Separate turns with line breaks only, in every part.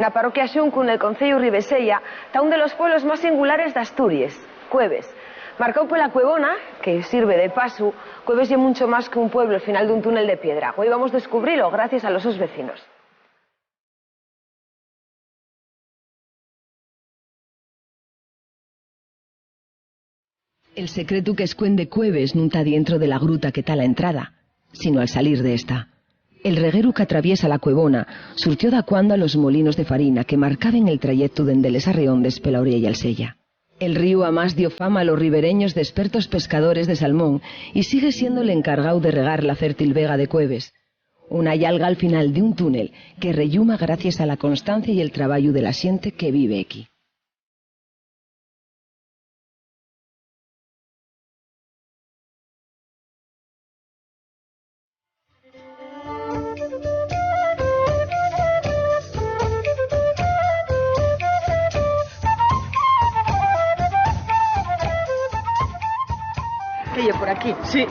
Na parroquia Xunco, nel concello Ribesella, está un de los pueblos más singulares de Asturias, Cueves. Marcado por la Cuevona, que sirve de paso, Cueves es mucho más que un pueblo al final de un túnel de piedra. Hoy vamos a descubrirlo gracias a los sus vecinos.
El secreto que esconde Cueves no está dentro de la gruta que está a la entrada, sino al salir de esta. El reguero que atraviesa la Cuevona surtió da cuando a los molinos de farina que marcaban el trayecto dende les Arreondes pela orella al Sella. El río amás dio fama a los ribereños de expertos pescadores de salmón y sigue siendo el encargado de regar la fértil vega de Cueves. Una alga al final de un túnel que relluma gracias a la constancia y el trabajo de la xente que vive aquí.
¿Qué yo por aquí?
Sí.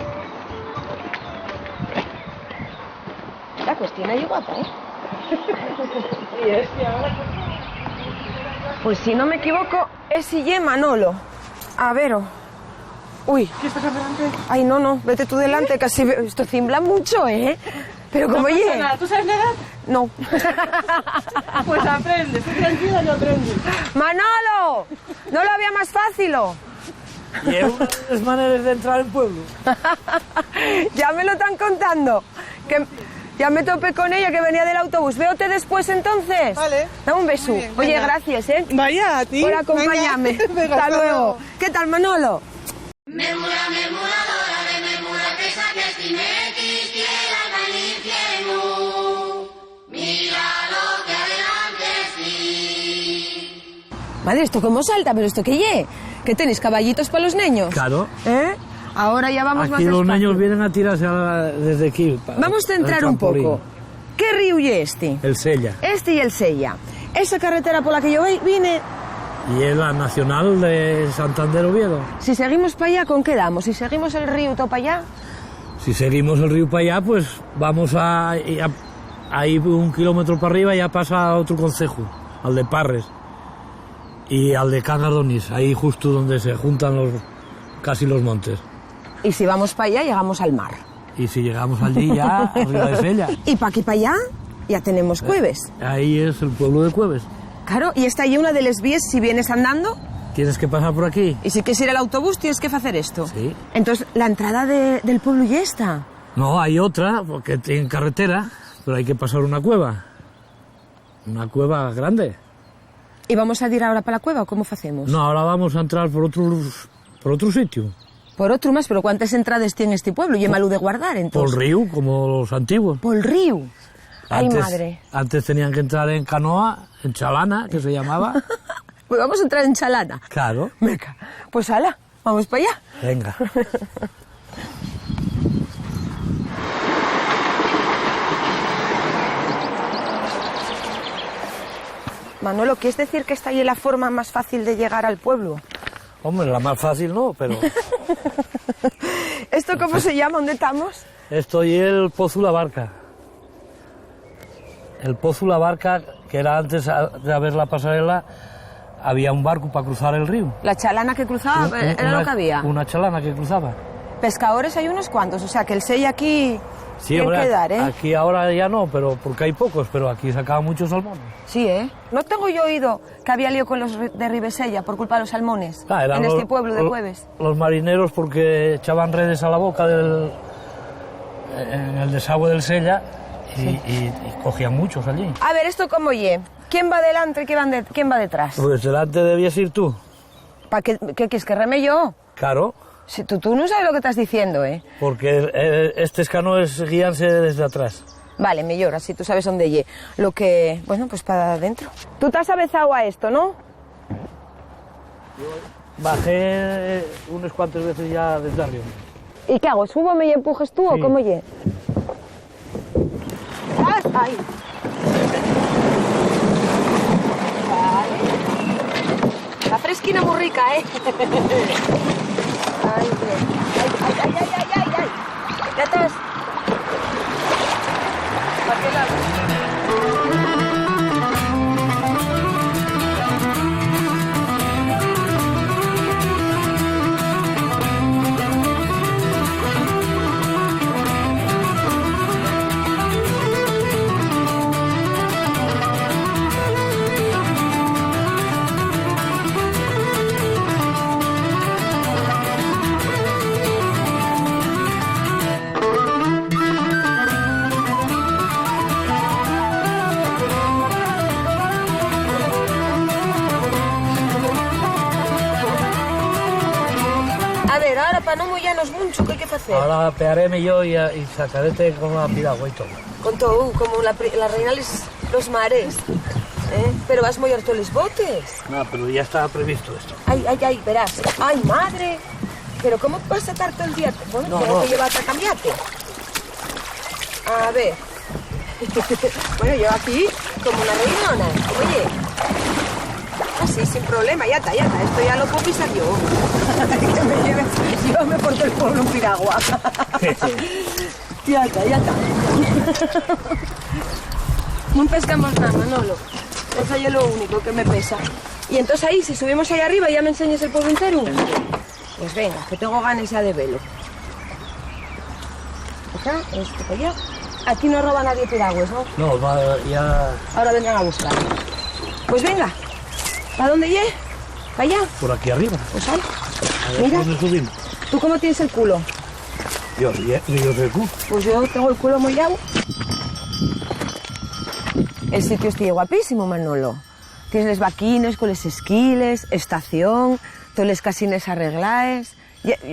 La cuestión es guapa, ¿eh?
Y es que ahora...
Pues si no me equivoco, es y Manolo. A ver, uy.
¿Qué estás adelante?
Ay, no, vete tú delante, casi esto cimbla mucho, ¿eh? Pero como
No pasa
oye...
nada. ¿Tú sabes nadar?
No.
Pues aprendes, tú tranquila, no aprendes.
¡ Manolo! ¿No lo había más fácil?
Y es una de las maneras de entrar al pueblo.
Ya me lo están contando. Que ya me topé con ella, que venía del autobús. Véote después, entonces.
Vale.
Dame un beso.
Muy bien,
Oye,
venga.
gracias, ¿eh?
Vaya, a ti.
Por acompañarme.
Venga,
Hasta luego. ¿Qué tal, Manolo? Madre, ¿esto cómo salta? ¿Pero esto qué ye? ¿Qué tenéis, caballitos para los niños?
Claro.
¿Eh? Ahora ya vamos más
Aquí los
despacio.
niños vienen a tirarse desde aquí.
Vamos a entrar un poco. ¿Qué río ye este?
El Sella.
Este y el Sella. Esa carretera por la que yo vine,
Y es la nacional de Santander Oviedo.
si seguimos para allá, ¿con qué damos? Si seguimos el río todo para allá,
Si seguimos el río para allá, pues vamos a ir 1 kilómetro para arriba y ya pasa a otro concejo, al de Parres y al de Canardonís, ahí justo donde se juntan casi los montes.
y si vamos para allá, llegamos al mar.
Y si llegamos allí ya, arriba de Sella,
Y para aquí para allá, ya tenemos Cueves.
ahí es el pueblo de Cueves.
Claro, y está allí una de las vías si vienes andando,
Tienes que pasar por aquí.
y si quieres ir al autobús, tienes que hacer esto.
Sí.
Entonces, la entrada del pueblo ya está.
No, hay otra, porque tiene carretera, pero hay que pasar una cueva. Una cueva grande.
¿Y vamos a ir ahora para la cueva o cómo hacemos?
No, ahora vamos a entrar por otro sitio.
Por otro más, pero ¿cuántas entradas tiene este pueblo? Y malo de guardar,
Por
entonces.
el río, como los antiguos.
Por el río. Ay,
Antes,
madre.
Antes tenían que entrar en canoa, en chalana, que se llamaba.
Pues vamos a entrar en Chalana.
Claro.
Meca. Pues ala, vamos para allá.
Venga.
Manolo, ¿quieres decir que esta ahí es la forma más fácil de llegar al pueblo?
Hombre, la más fácil no, pero...
¿Esto cómo se llama? ¿Dónde estamos?
Esto y el Pozo La Barca. El Pozo La Barca, que era antes de haber la pasarela, había un barco para cruzar el río.
La chalana que cruzaba, era lo que había.
Una chalana que cruzaba.
Pescadores hay unos cuantos, o sea que el sello aquí
Sí,
tiene
hombre,
que dar, ¿eh?
aquí ahora ya no, pero porque hay pocos, pero aquí sacaban muchos salmones.
Sí, ¿eh? No tengo yo oído que había lío con los de Ribesella por culpa de los salmones
Ah, eran
en
los-
este pueblo de Cueves.
Los marineros porque echaban redes a la boca en el desagüe del Sella y cogían muchos allí.
A ver, ¿esto cómo ye? ¿Quién va delante y quién va detrás?
Pues delante debías ir tú.
¿Para qué quieres que reme yo?
Claro,
Si tú no sabes lo que estás diciendo, ¿eh?
porque este canoes guíanse desde atrás.
Vale, mejor, así tú sabes dónde ye. Lo que... Bueno, pues para adentro. Tú te has avezado a esto, ¿no?
Bajé unas cuantas veces ya desde arriba.
¿Y qué hago? ¿Súbome y empujes tú
Sí.
o cómo ye? ¡Ah! ¡Ahí! Vale. La fresquina muy rica, ¿eh? Ay, bien. Ay, ay, ay, ay, ay, ay. Ya estás. ¿Para qué lado? para no mollarnos mucho, ¿qué hay que hacer?
Ahora pearéme yo y sacarete con la piragua y todo.
Con todo, como la reina los mares. Pero vas a mollar todos los botes.
No, pero ya estaba previsto esto.
Ay, verás. Ay, madre. Pero ¿cómo vas a estar todo el día? Bueno, tengo que llevarte a cambiarte. A ver. Bueno, yo aquí como una reinona. Oye. Así, sin problema, ya está. Esto ya lo puedo pisar yo. Que me lleves, llévame por todo el pueblo en piragua. Ya está. No pescamos nada, Manolo. Eso es lo único que me pesa. Y entonces ahí, si subimos ahí arriba, ¿ya me enseñas el pueblo entero? Pues venga, que tengo ganas ya de verlo. Acá, esto para allá. Aquí no roba nadie piragües, ¿no?
No, ya...
Ahora vendrán a buscar. Pues venga. ¿Para dónde llegue? ¿Para allá?
Por aquí arriba.
Pues ahí.
A ver,
Mira.
¿dónde subimos?
¿Tú cómo tienes el culo?
Yo recu.
Pues yo tengo el culo mollado. El sitio está guapísimo, Manolo. Tienes les vaquines con les esquiles, estación, todos les casines arreglaes.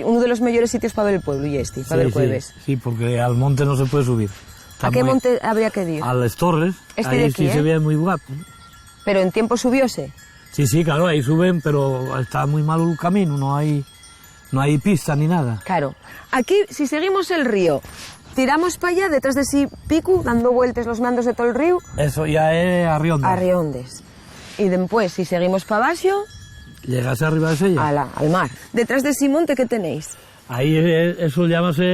Uno de los mejores sitios para ver el pueblo, y para ver Cueves.
Sí, porque al monte no se puede subir.
¿A qué monte habría que ir?
A las Torres.
Este
ahí
de aquí,
sí se ve muy guapo.
Pero en tiempo subióse.
Sí, claro, ahí suben, pero está muy mal el camino, no hay pista ni nada.
Claro. Aquí, si seguimos el río, tiramos para allá, detrás de sí pico, dando vueltas los mandos de todo el río.
Eso ya es Arriondas.
Arriondes. Y después, si seguimos para abajo...
Llegas arriba de Sella.
Al mar. Detrás de ese monte, ¿qué tenéis?
Ahí eso llámase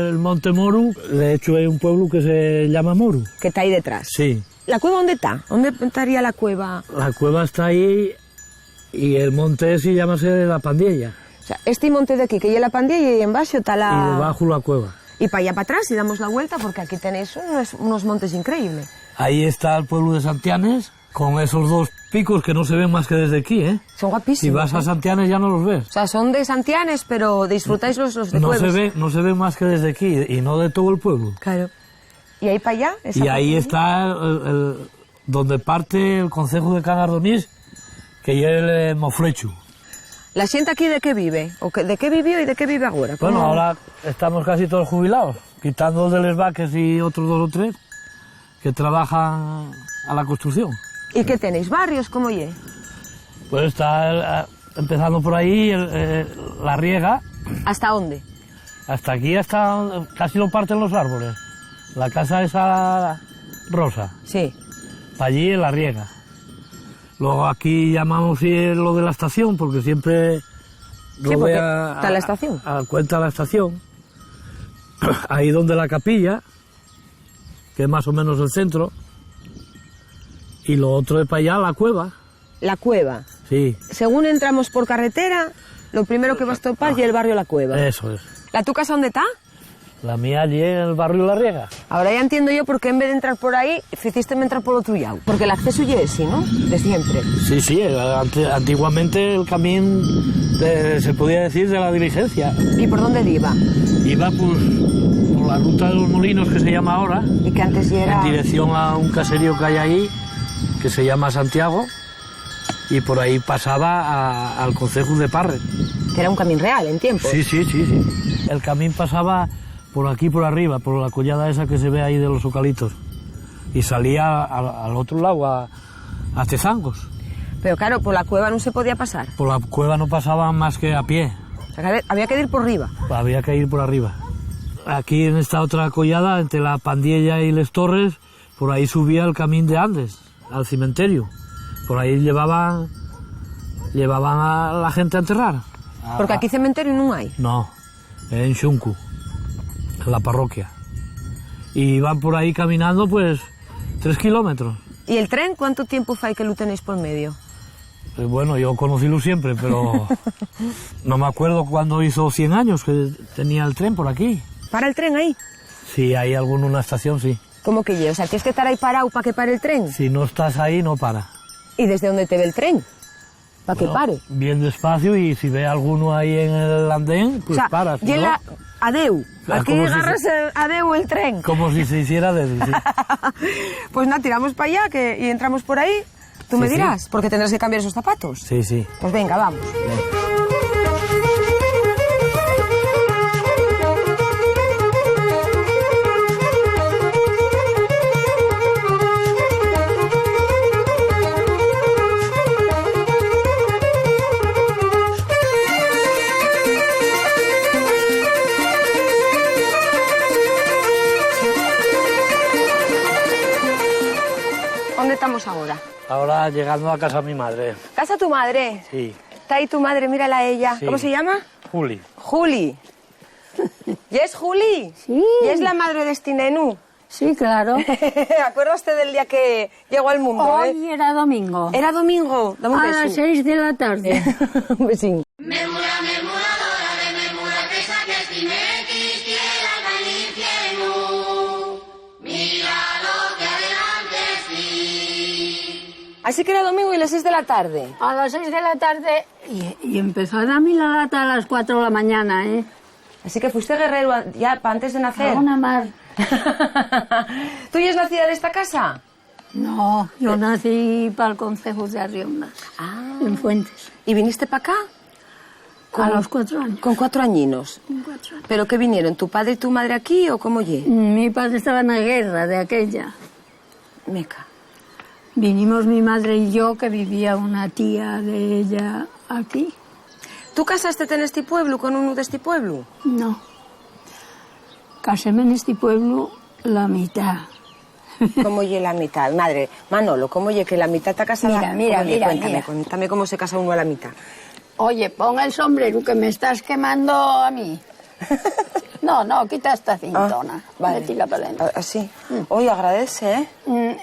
el Monte Moru. De hecho hay un pueblo que se llama Moru.
Que está ahí detrás.
Sí.
¿La cueva dónde está? ¿Dónde estaría la cueva?
La cueva está ahí y el monte sí llámase la Pandilla.
O sea, este monte de aquí, que lleva la Pandilla, y en baixo está la...
Y debajo la cueva.
Y para allá para atrás y damos la vuelta porque aquí tenéis unos montes increíbles.
Ahí está el pueblo de Santianes, con esos dos picos que no se ven más que desde aquí, ¿eh?
Son guapísimos.
Si vas a Santianes ya no los ves.
O sea, son de Santianes, pero disfrutáis los de Cueves.
No se ven más que desde aquí y no de todo el pueblo.
Claro. ¿Y ahí para allá?
Y ahí está donde parte el concejo de Canardonís, que es el Moflechu.
¿La gente aquí de qué vive? ¿De qué vivió y de qué vive ahora?
Bueno, ahora estamos casi todos jubilados, quitando de los vaques y otros 2 o 3 que trabajan a la construcción.
¿Y qué tenéis? ¿Barrios? ¿Cómo ye?
Pues está empezando por ahí la riega.
¿Hasta dónde?
Hasta aquí, hasta casi lo parten los árboles. La casa esa rosa.
Sí.
Para allí en la riega. Luego aquí llamamos lo de la estación, porque siempre
está la estación.
Cuenta la estación. Ahí donde la capilla, que es más o menos el centro. Y lo otro es para allá, la cueva.
La cueva.
Sí.
Según entramos por carretera, lo primero que vas a topar es el barrio La Cueva.
Eso es.
¿La tu casa dónde está?
La mía allí en el barrio La Riega.
Ahora ya entiendo yo por qué en vez de entrar por ahí, hiciste entrar por otro lado. Porque el acceso ya es, ¿sí, no? De siempre.
Sí, antiguamente el camino, se podía decir, de la diligencia.
¿Y por dónde iba?
Iba pues por la ruta de los molinos, que se llama ahora.
Y que antes ya era...
En dirección a un caserío que hay ahí, que se llama Santiago. Y por ahí pasaba al concejo de Parres.
Que era un camino real, en tiempo.
Sí. El camino pasaba por aquí, por arriba, por la collada esa que se ve ahí de los eucaliptos. Y salía al otro lado, a Tezangos.
Pero claro, por la cueva no se podía pasar.
Por la cueva no pasaban más que a pie.
O sea, que había que ir por arriba.
Había que ir por arriba. Aquí en esta otra collada, entre la Pandilla y Les Torres, por ahí subía el camino de Andes, al cementerio. Por ahí llevaban a la gente a enterrar.
Porque aquí cementerio no hay.
No, en Xuncu, en la parroquia. Y van por ahí caminando, pues, 3 kilómetros.
¿Y el tren cuánto tiempo fue que lo tenéis por medio?
Bueno, yo conocílo siempre, pero no me acuerdo cuándo hizo 100 años que tenía el tren por aquí.
¿Para el tren ahí?
Sí, hay una estación, sí.
¿Cómo que yo? O sea, ¿tienes que estar ahí parado para que pare el tren?
Si no estás ahí, no para.
¿Y desde dónde te ve el tren? ¿Para que pare?
Bien despacio, y si ve alguno ahí en el andén, pues paras.
Y
¿no?
Adeu. Aquí agarras adeu el tren.
Como si se hiciera de... Sí.
Pues nada, tiramos para allá y entramos por ahí. Tú me dirás, porque tendrás que cambiar esos zapatos.
Sí.
Pues venga, vamos.
Bien.
¿Dónde estamos ahora?
Ahora llegando a casa de mi madre.
¿Casa de tu madre?
Sí.
Está ahí tu madre, mírala a ella.
Sí.
¿Cómo se llama?
Juli.
Juli. ¿Y es Juli?
Sí.
¿Y es la madre de este nenu?
Sí, claro.
¿Acuerda usted del día que llegó al mundo?
Hoy era domingo.
Era domingo. Dame un
A
beso.
las 6 de la tarde.
Un besín. Así que era domingo y las 6 de la tarde.
A las 6 de la tarde y empezó a darme la lata a las 4 de la mañana, ¿eh?
Así que fuiste guerrero ya para antes de nacer.
Una mar.
¿Tú ya es nacida de esta casa?
No, yo nací para el concejo de Arriondas, en Fuentes.
¿Y viniste para acá?
A los 4 años.
Con 4 añinos.
Con 4 años.
¿Pero qué vinieron? ¿Tu padre y tu madre aquí o cómo oye?
Mi padre estaba en la guerra de aquella.
Meca.
Vinimos mi madre y yo, que vivía una tía de ella aquí.
¿Tú casaste en este pueblo con uno de este pueblo?
No. Caséme en este pueblo la mitad.
¿Cómo oye la mitad? Madre, Manolo, ¿cómo oye que la mitad está casada?
Mira,
¿Cómo oye?
mira,
Cuéntame,
mira.
cuéntame cómo se casa uno a la mitad.
Oye, pon el sombrero que me estás quemando a mí. No, quita esta cintona.
Vale.
Métela para adentro.
Así. Hoy agradece, ¿eh?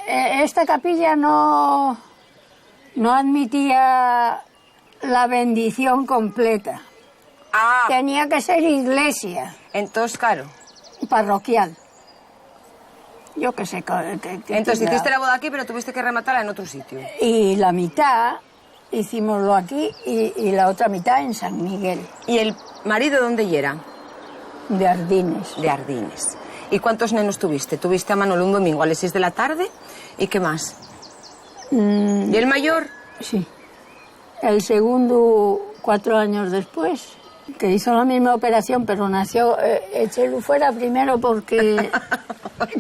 Esta capilla no admitía la bendición completa.
Ah,
Tenía que ser iglesia
entonces, claro.
parroquial. Yo qué sé.
Entonces hiciste la boda aquí, pero tuviste que rematarla en otro sitio.
Y la mitad hicimoslo aquí y la otra mitad en San Miguel,
¿Y el marido dónde era?
de Ardines.
De Ardines. ¿Y cuántos nenos tuviste? ¿Tuviste a Manolo un domingo a las 6 de la tarde? ¿Y qué más? ¿Y el mayor?
Sí. El segundo, 4 años después, que hizo la misma operación, pero nació, échelo fuera primero porque,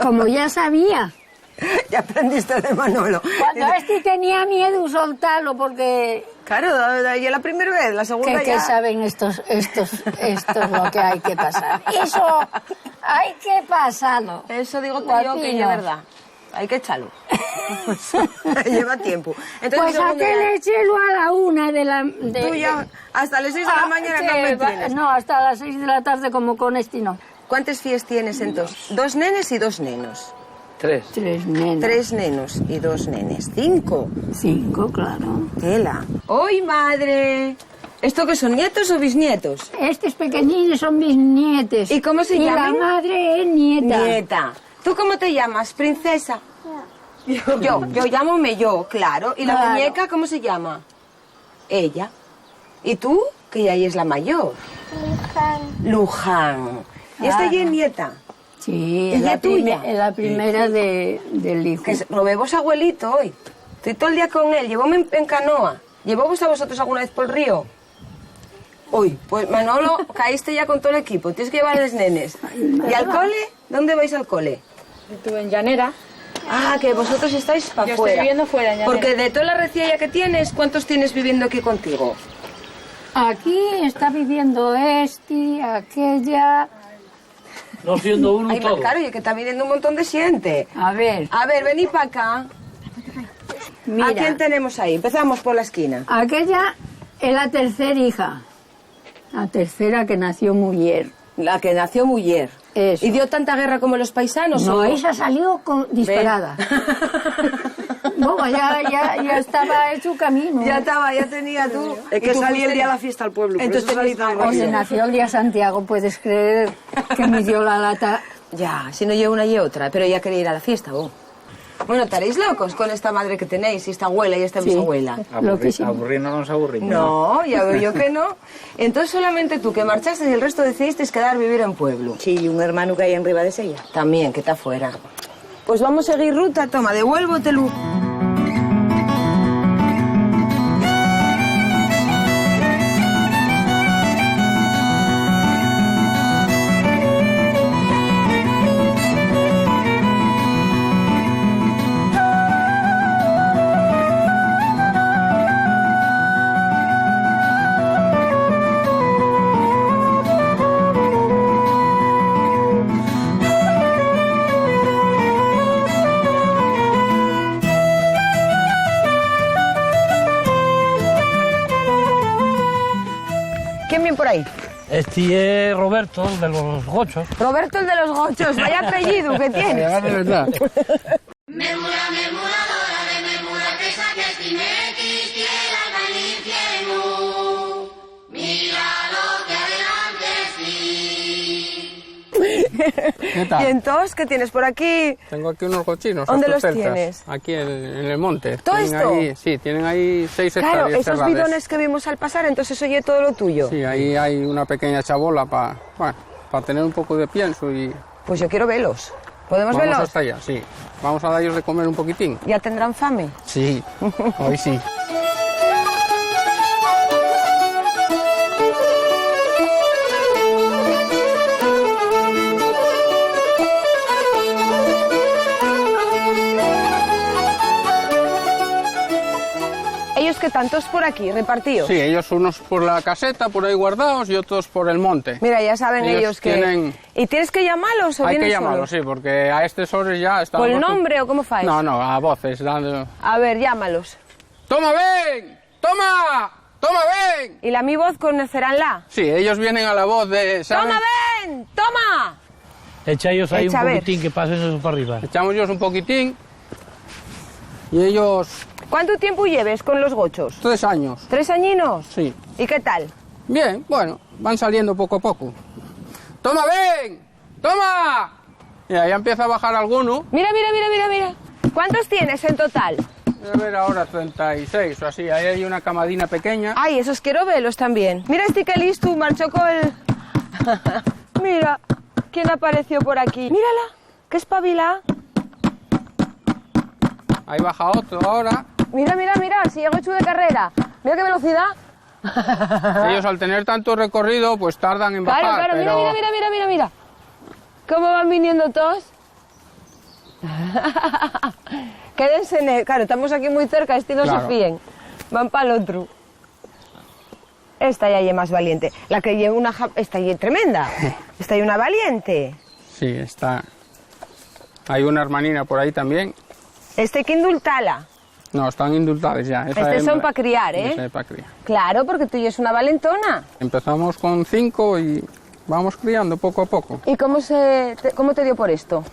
como ya sabía,
Ya aprendiste de Manolo.
cuando este tenía miedo soltarlo porque...
Claro, ya la primera vez, la segunda
¿Qué
ya...
saben estos lo que hay que pasar? Eso hay que pasarlo.
Eso digo yo que
Guapinos.
es verdad. Hay que echarlo. Lleva tiempo. Entonces,
Pues
segunda
aquel
ya-
échelo a la 1 de la...
Tú ya hasta las 6 de la mañana no me tienes.
No, hasta las 6 de la tarde como con este no.
¿Cuántas fies tienes entonces? 2 nenes y 2 nenos.
3.
3 nenas.
3 nenos y 2 nenes. 5.
5, claro.
Tela. ¡Hoy, madre! ¿Esto qué son, nietos o bisnietos?
Estos pequeñines son mis nietes.
¿Y cómo se
Y
llaman?
la madre es nieta.
Nieta. ¿Tú cómo te llamas, princesa? Yo llámome yo, claro. ¿Y la
Claro.
muñeca cómo se llama? Ella. ¿Y tú? Que ya es la mayor. Luján. ¿Y esta ya es nieta?
Sí,
¿Es la tuya?
es la primera del hijo.
Que lo vemos abuelito hoy. Estoy todo el día con él. Llevóme en canoa. ¿Llevóvos a vosotros alguna vez por el río? Uy, pues Manolo, caíste ya con todo el equipo. Tienes que llevar a los nenes. ¿Y al cole? ¿Dónde vais al cole?
Estuve en Llanera.
Ah, que vosotros estáis para
Yo
afuera.
estoy viviendo fuera, en Llanera.
Porque de toda la reciella que tienes, ¿cuántos tienes viviendo aquí contigo?
Aquí está viviendo aquella...
No siendo uno
Ay,
todo.
claro, y que está viniendo un montón de gente.
A ver,
A ver, vení para acá.
mira.
¿A quién tenemos ahí? Empezamos por la esquina.
Aquella es la tercera hija. La tercera que nació mujer.
La que nació mujer.
Eso.
¿Y dio tanta guerra como los paisanos?
No,
o
esa salió disparada. Bueno, ya estaba hecho camino.
Ya estaba, ya tenía tú.
Es que salí el día de la fiesta al pueblo, por
Entonces
eso salí
tenías-
tan
Oye,
rápido.
nació el día Santiago, puedes creer que me dio la lata.
Ya, si no llevo una y otra, pero ya quería ir a la fiesta, vos. Bueno, estaréis locos con esta madre que tenéis, y esta abuela y esta
Sí.
bisabuela.
Loquísimo.
Aburrir no nos aburrimos.
No, ya veo yo que no. Entonces solamente tú que marchaste y el resto decidisteis quedar a vivir en pueblo.
Sí, y un hermano que hay en Ribadesella.
También, que está fuera. Pues vamos a seguir ruta, toma, devuélvotelo. ahí?
Este es Roberto, de los gochos.
Roberto, el de los gochos. Vaya apellido que tienes.
De verdad. ¿Qué tal?
¿Y entonces qué tienes por aquí?
Tengo aquí unos cochinos.
¿Dónde
estos
los
celtas,
tienes?
Aquí en el monte.
¿Todo
Tienen
esto?
Ahí, sí, tienen ahí 6
Claro,
hectáreas
esos
cerradas.
bidones que vimos al pasar, entonces oye todo lo tuyo.
Sí, ahí hay una pequeña chabola para tener un poco de pienso y...
Pues yo quiero verlos. ¿Podemos
Vamos
verlos?
hasta allá, sí. Vamos a darles de comer un poquitín.
¿Ya tendrán fame?
Sí, hoy sí.
¿Ellos qué tantos por aquí, repartidos?
Sí, ellos unos por la caseta, por ahí guardados, y otros por el monte.
Mira, ya saben ellos que...
tienen-
¿Y tienes que llamarlos o
Hay que
vienen
llamarlos,
solos?
sí, porque a estos horas ya están...
¿Por el nombre o cómo fáis?
No, a voces, dando...
A ver, llámalos.
¡Toma, ven! ¡Toma! ¡Toma, ven!
¿Y la mi voz conoceránla?
Sí, ellos vienen a la voz de... ¿saben?
¡Toma, ven! ¡Toma!
Echa ellos ahí
Echa, a
un
ver.
poquitín que pasen eso para arriba.
Echamos ellos un poquitín y ellos...
¿Cuánto tiempo lleves con los gochos?
3 años,
3 añinos.
sí.
¿Y qué tal?
Bien, bueno, van saliendo poco a poco. ¡Toma, ven! ¡Toma! Y ahí empieza a bajar alguno.
Mira. ¿Cuántos tienes en total?
Voy a ver ahora 36 o así. Ahí hay una camadina pequeña.
Ay, esos quiero verlos también. Mira este que listo, marchó con el... Mira, ¿quién apareció por aquí? Mírala, qué espabila.
Ahí baja otro ahora.
Mira, si llego hecho de carrera. Mira qué velocidad.
Ellos al tener tanto recorrido, pues tardan en bajar.
Claro,
pero...
mira. ¿Cómo van viniendo todos? Quédense en el... Claro, estamos aquí muy cerca, no
Claro.
se fíen. Van para el otro. Esta ya es más valiente. La que lleva una... Esta ya es tremenda. Esta ya una valiente.
Sí, está... Hay una hermanina por ahí también.
Este hay que indultala.
No, están indultadas ya. Esa
Estos son
hembra-
para criar, ¿eh?
Esa es para criar.
Claro, porque tú ya es una valentona.
Empezamos con 5 y vamos criando poco a poco.
¿Y cómo te dio por esto?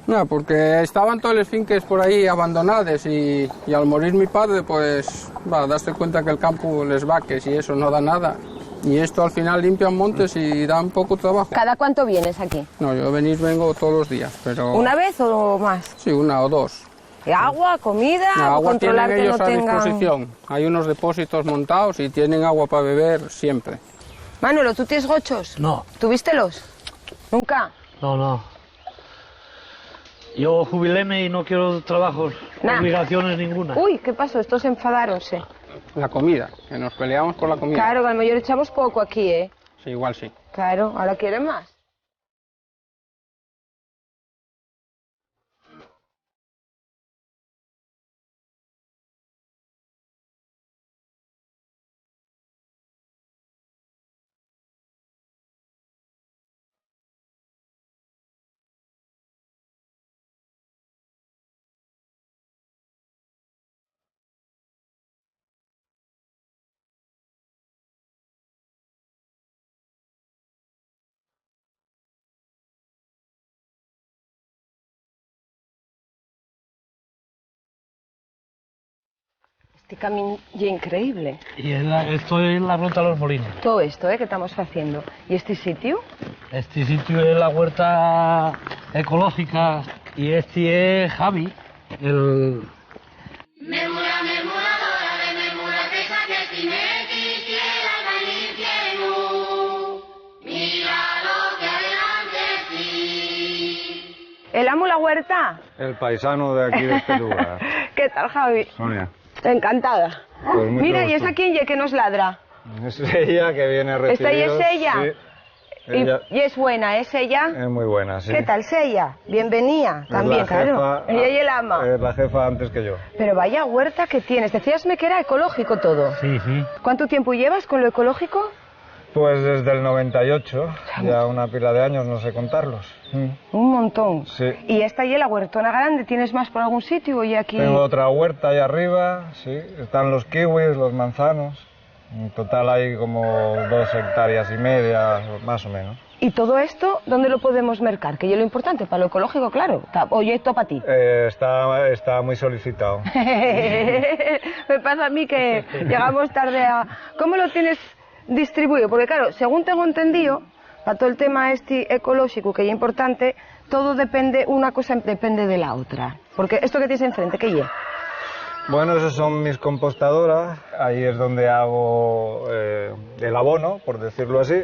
No, porque estaban todos los finques por ahí abandonados y al morir mi padre, pues, daste cuenta que el campo, les vaques y eso no da nada. Y esto al final limpian montes y dan poco trabajo.
¿Cada cuánto vienes aquí?
No, yo vengo todos los días, pero...
¿Una vez o más?
Sí, 1 o 2.
¿Y agua, comida?
No,
o
agua
controlar
tienen
que
ellos
no
a
tengan...
disposición. Hay unos depósitos montados y tienen agua para beber siempre.
Manolo, ¿tú tienes gochos?
No.
¿Tuvístelos? ¿Nunca?
No. Yo jubiléme y no quiero trabajos,
Nah.
obligaciones ninguna.
Uy, ¿qué pasó? Estos se enfadaronse.
La comida, que nos peleamos por la comida.
Claro, que al mayor echamos poco aquí, ¿eh?
Sí, igual sí.
Claro, ahora quieren más. Este camino ya increíble.
Y esto es la ruta a los molinos.
Todo esto, que estamos haciendo. ¿Y este sitio?
Este sitio es la huerta ecológica y este es Javi, el...
¿El amo la huerta?
El paisano de aquí de este lugar.
¿Qué tal, Javi?
Sonia.
Encantada.
Pues mucho
Mira, ¿y
gusto.
esa quién ya que nos ladra?
Es ella que viene a
¿Esta ya es
recibir.
ella?
Sí. Ella
Y es buena, ¿es ella?
es muy buena, sí.
¿Qué tal, ella? Bienvenida.
Es
También,
la
claro.
jefa-
Ella y el ama.
Es la jefa antes que yo.
Pero vaya huerta que tienes. Decíasme que era ecológico todo.
Sí.
¿Cuánto tiempo llevas con lo ecológico?
Pues desde el 98, ya una pila de años, no sé contarlos.
Un montón.
Sí.
¿Y esta y la huertona grande? ¿Tienes más por algún sitio o ya aquí?
Tengo otra huerta ahí arriba, sí. Están los kiwis, los manzanos. En total hay como 2 hectáreas y media, más o menos.
¿Y todo esto dónde lo podemos mercar? Que es lo importante, para lo ecológico, claro. Oye, esto para ti.
Está muy solicitado.
Me pasa a mí que llegamos tarde a... ¿Cómo lo tienes distribuido? Porque claro, según tengo entendido, para todo el tema este ecológico, que es importante, todo depende, una cosa depende de la otra. Porque esto que tienes enfrente, ¿qué es?
Bueno, esas son mis compostadoras. Ahí es donde hago el abono, por decirlo así.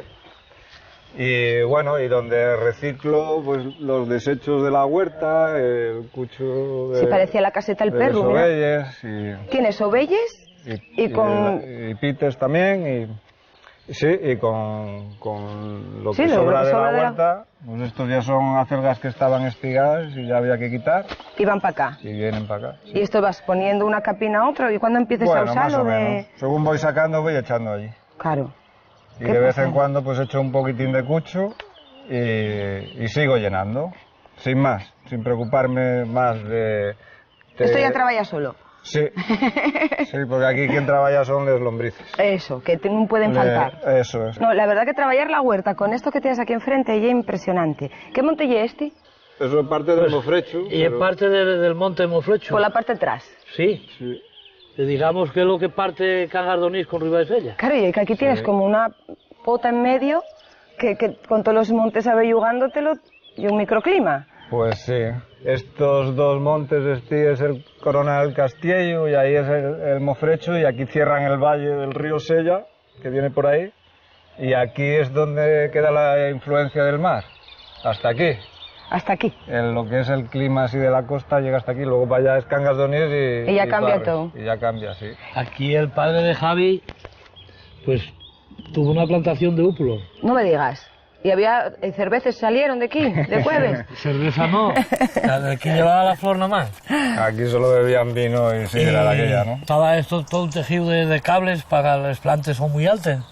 Y bueno, y donde reciclo pues los desechos de la huerta, el cucho de...
Sí, parecía la caseta del perro,
los
mira.
ovelles y...
¿Tienes ovelles? Y con...
Y pites también, y sí, y con lo que
Sí,
sobra
lo que
de
sobra
la
de la-
huerta, pues estos ya son acelgas que estaban espigadas y ya había que quitar,
Y van para acá.
y vienen para acá.
Y esto vas poniendo una capina a otra, y cuando empieces a
Bueno, más
usarlo
o menos. Según voy sacando, voy echando allí.
Claro.
Y
¿Qué
de vez
pasa?
en cuando pues echo un poquitín de cucho y sigo llenando, sin más, sin preocuparme más de...
Esto ya trabaja solo.
Sí, sí, porque aquí quien trabaja son las lombrices.
Eso, que no pueden faltar.
Eso es.
No, la verdad que trabajar la huerta con esto que tienes aquí enfrente es impresionante. ¿Qué monte es este?
Eso es parte del mofrecho.
Y es parte del monte Moflecho.
Por la parte de atrás.
Sí.
Sí.
Digamos que es lo que parte Cangardonís con Ribadesella.
Claro, y que aquí tienes como una pota en medio que con todos los montes abellugándotelo y un microclima.
Pues sí. Estos dos montes, este es el Corona del Castillo y ahí es el Mofrecho, y aquí cierran el valle del río Sella, que viene por ahí, y aquí es donde queda la influencia del mar, hasta aquí.
Hasta aquí.
En lo que es el clima así de la costa llega hasta aquí, luego para allá es Cangas de Onís
Y ya cambia
Parres.
todo.
Y ya cambia, sí.
Aquí el padre de Javi, pues, tuvo una plantación de úpulos.
No me digas. ¿Y había cervezas salieron de aquí, de jueves?
Cerveza no, la que llevaba la flor nomás.
Aquí solo bebían vino y sidra de aquella, ¿no?
Estaba esto todo un tejido de cables para las plantas son muy altas.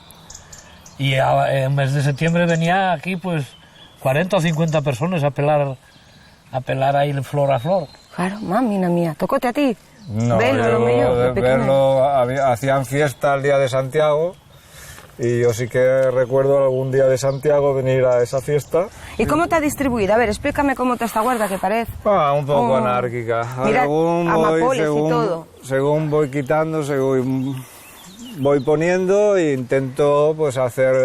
Y en el mes de septiembre venía aquí pues 40 o 50 personas a pelar ahí flor a flor.
Claro, mamina mía. ¿Tocóte a ti?
No,
Velo, lo mío, de pequeño.
hacían fiesta el día de Santiago y yo sí que recuerdo algún día de Santiago venir a esa fiesta.
¿Y cómo está distribuida? A ver, explícame cómo está esta huerta que parece.
Un poco
Oh.
anárquica.
Mira, amapoles y todo.
Según voy quitando, según voy poniendo e intento pues hacer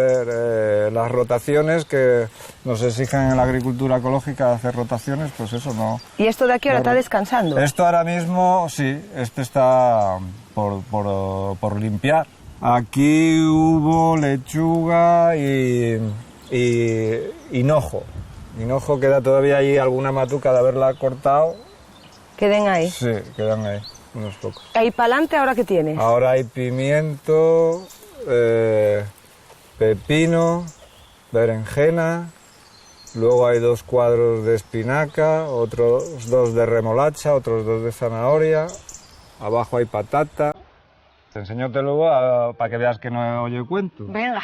las rotaciones que nos exigen en la agricultura ecológica, hacer rotaciones, pues eso no.
¿Y esto de aquí ahora está descansando?
Esto ahora mismo, sí, este está por limpiar. Aquí hubo lechuga y hinojo. Hinojo queda todavía ahí alguna matuca de haberla cortado.
Queden ahí.
Sí, quedan ahí, unos pocos.
Ahí para adelante, ¿ahora qué tienes?
Ahora hay pimiento, pepino, berenjena, luego hay 2 cuadros de espinaca, otros 2 de remolacha, otros 2 de zanahoria, abajo hay patata. Te enseño luego para que veas que no oye cuento.
Venga.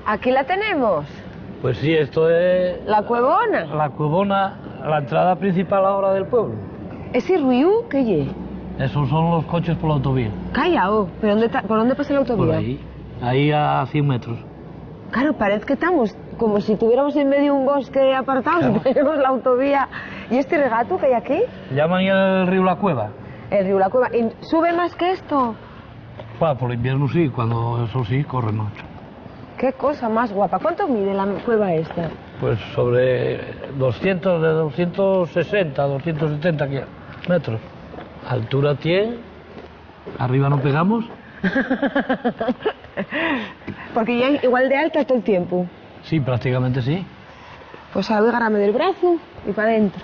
Aquí la tenemos.
Pues sí, esto es
La cuevona.
la cuevona, la entrada principal ahora del pueblo.
¿Ese río qué ye?
Esos son los coches por la autovía.
Callao. ¿Pero por dónde pasa la autovía?
Por ahí a 100 metros.
Claro, parece que estamos como si tuviéramos en medio un bosque apartado, y tenemos la autovía. ¿Y este regato que hay aquí?
Llaman el río La Cueva.
El río La Cueva. ¿Y sube más que esto?
Bueno, por el invierno sí, cuando eso sí, corre mucho.
Qué cosa más guapa. ¿Cuánto mide la cueva esta?
Pues sobre 200, de 260, 270 metros. Altura tiene, arriba no pegamos.
Porque ya igual de alta todo el tiempo.
Sí, prácticamente sí.
Pues ahora voy a agarrarme del brazo y para adentro.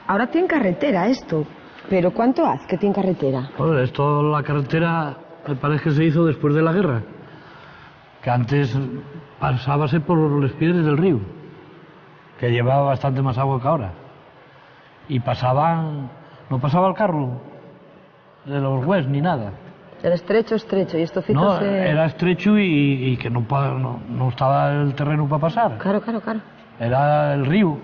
Ahora tiene carretera esto, pero ¿cuánto hace que tiene carretera?
Pues esto, la carretera, me parece que se hizo después de la guerra. Que antes pasábase por los piedras del río, que llevaba bastante más agua que ahora. Y pasaban, no pasaba el carro de los West ni nada.
Era estrecho, y esto
No, era estrecho y que no estaba el terreno para pasar.
Claro.
Era el río.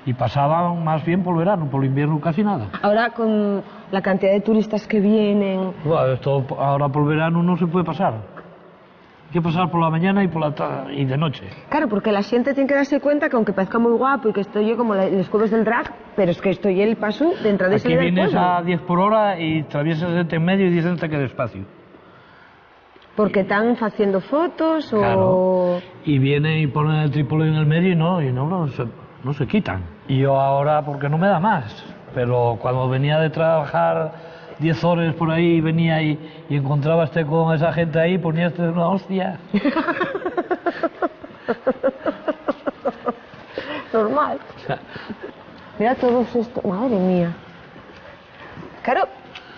Y pasaban más bien por el verano, por el invierno casi nada.
Ahora con la cantidad de turistas que vienen...
Bueno, esto ahora por el verano no se puede pasar. Hay que pasar por la mañana y de noche.
Claro, porque la gente tiene que darse cuenta que aunque parezca muy guapo y que estoy yo como los jueves del drag, pero es que estoy el paso de entrada y salida del pueblo.
Aquí vienes a 10 por hora y atraviesas en medio y dicen que despacio.
¿Porque están haciendo fotos o...?
Claro. Y vienen y ponen el trípode en el medio y no se quitan. Y yo ahora, porque no me da más, pero cuando venía de trabajar 10 horas por ahí, venía y encontraba con esa gente ahí, ponía una hostia.
Normal. Mira todos estos, madre mía. Claro,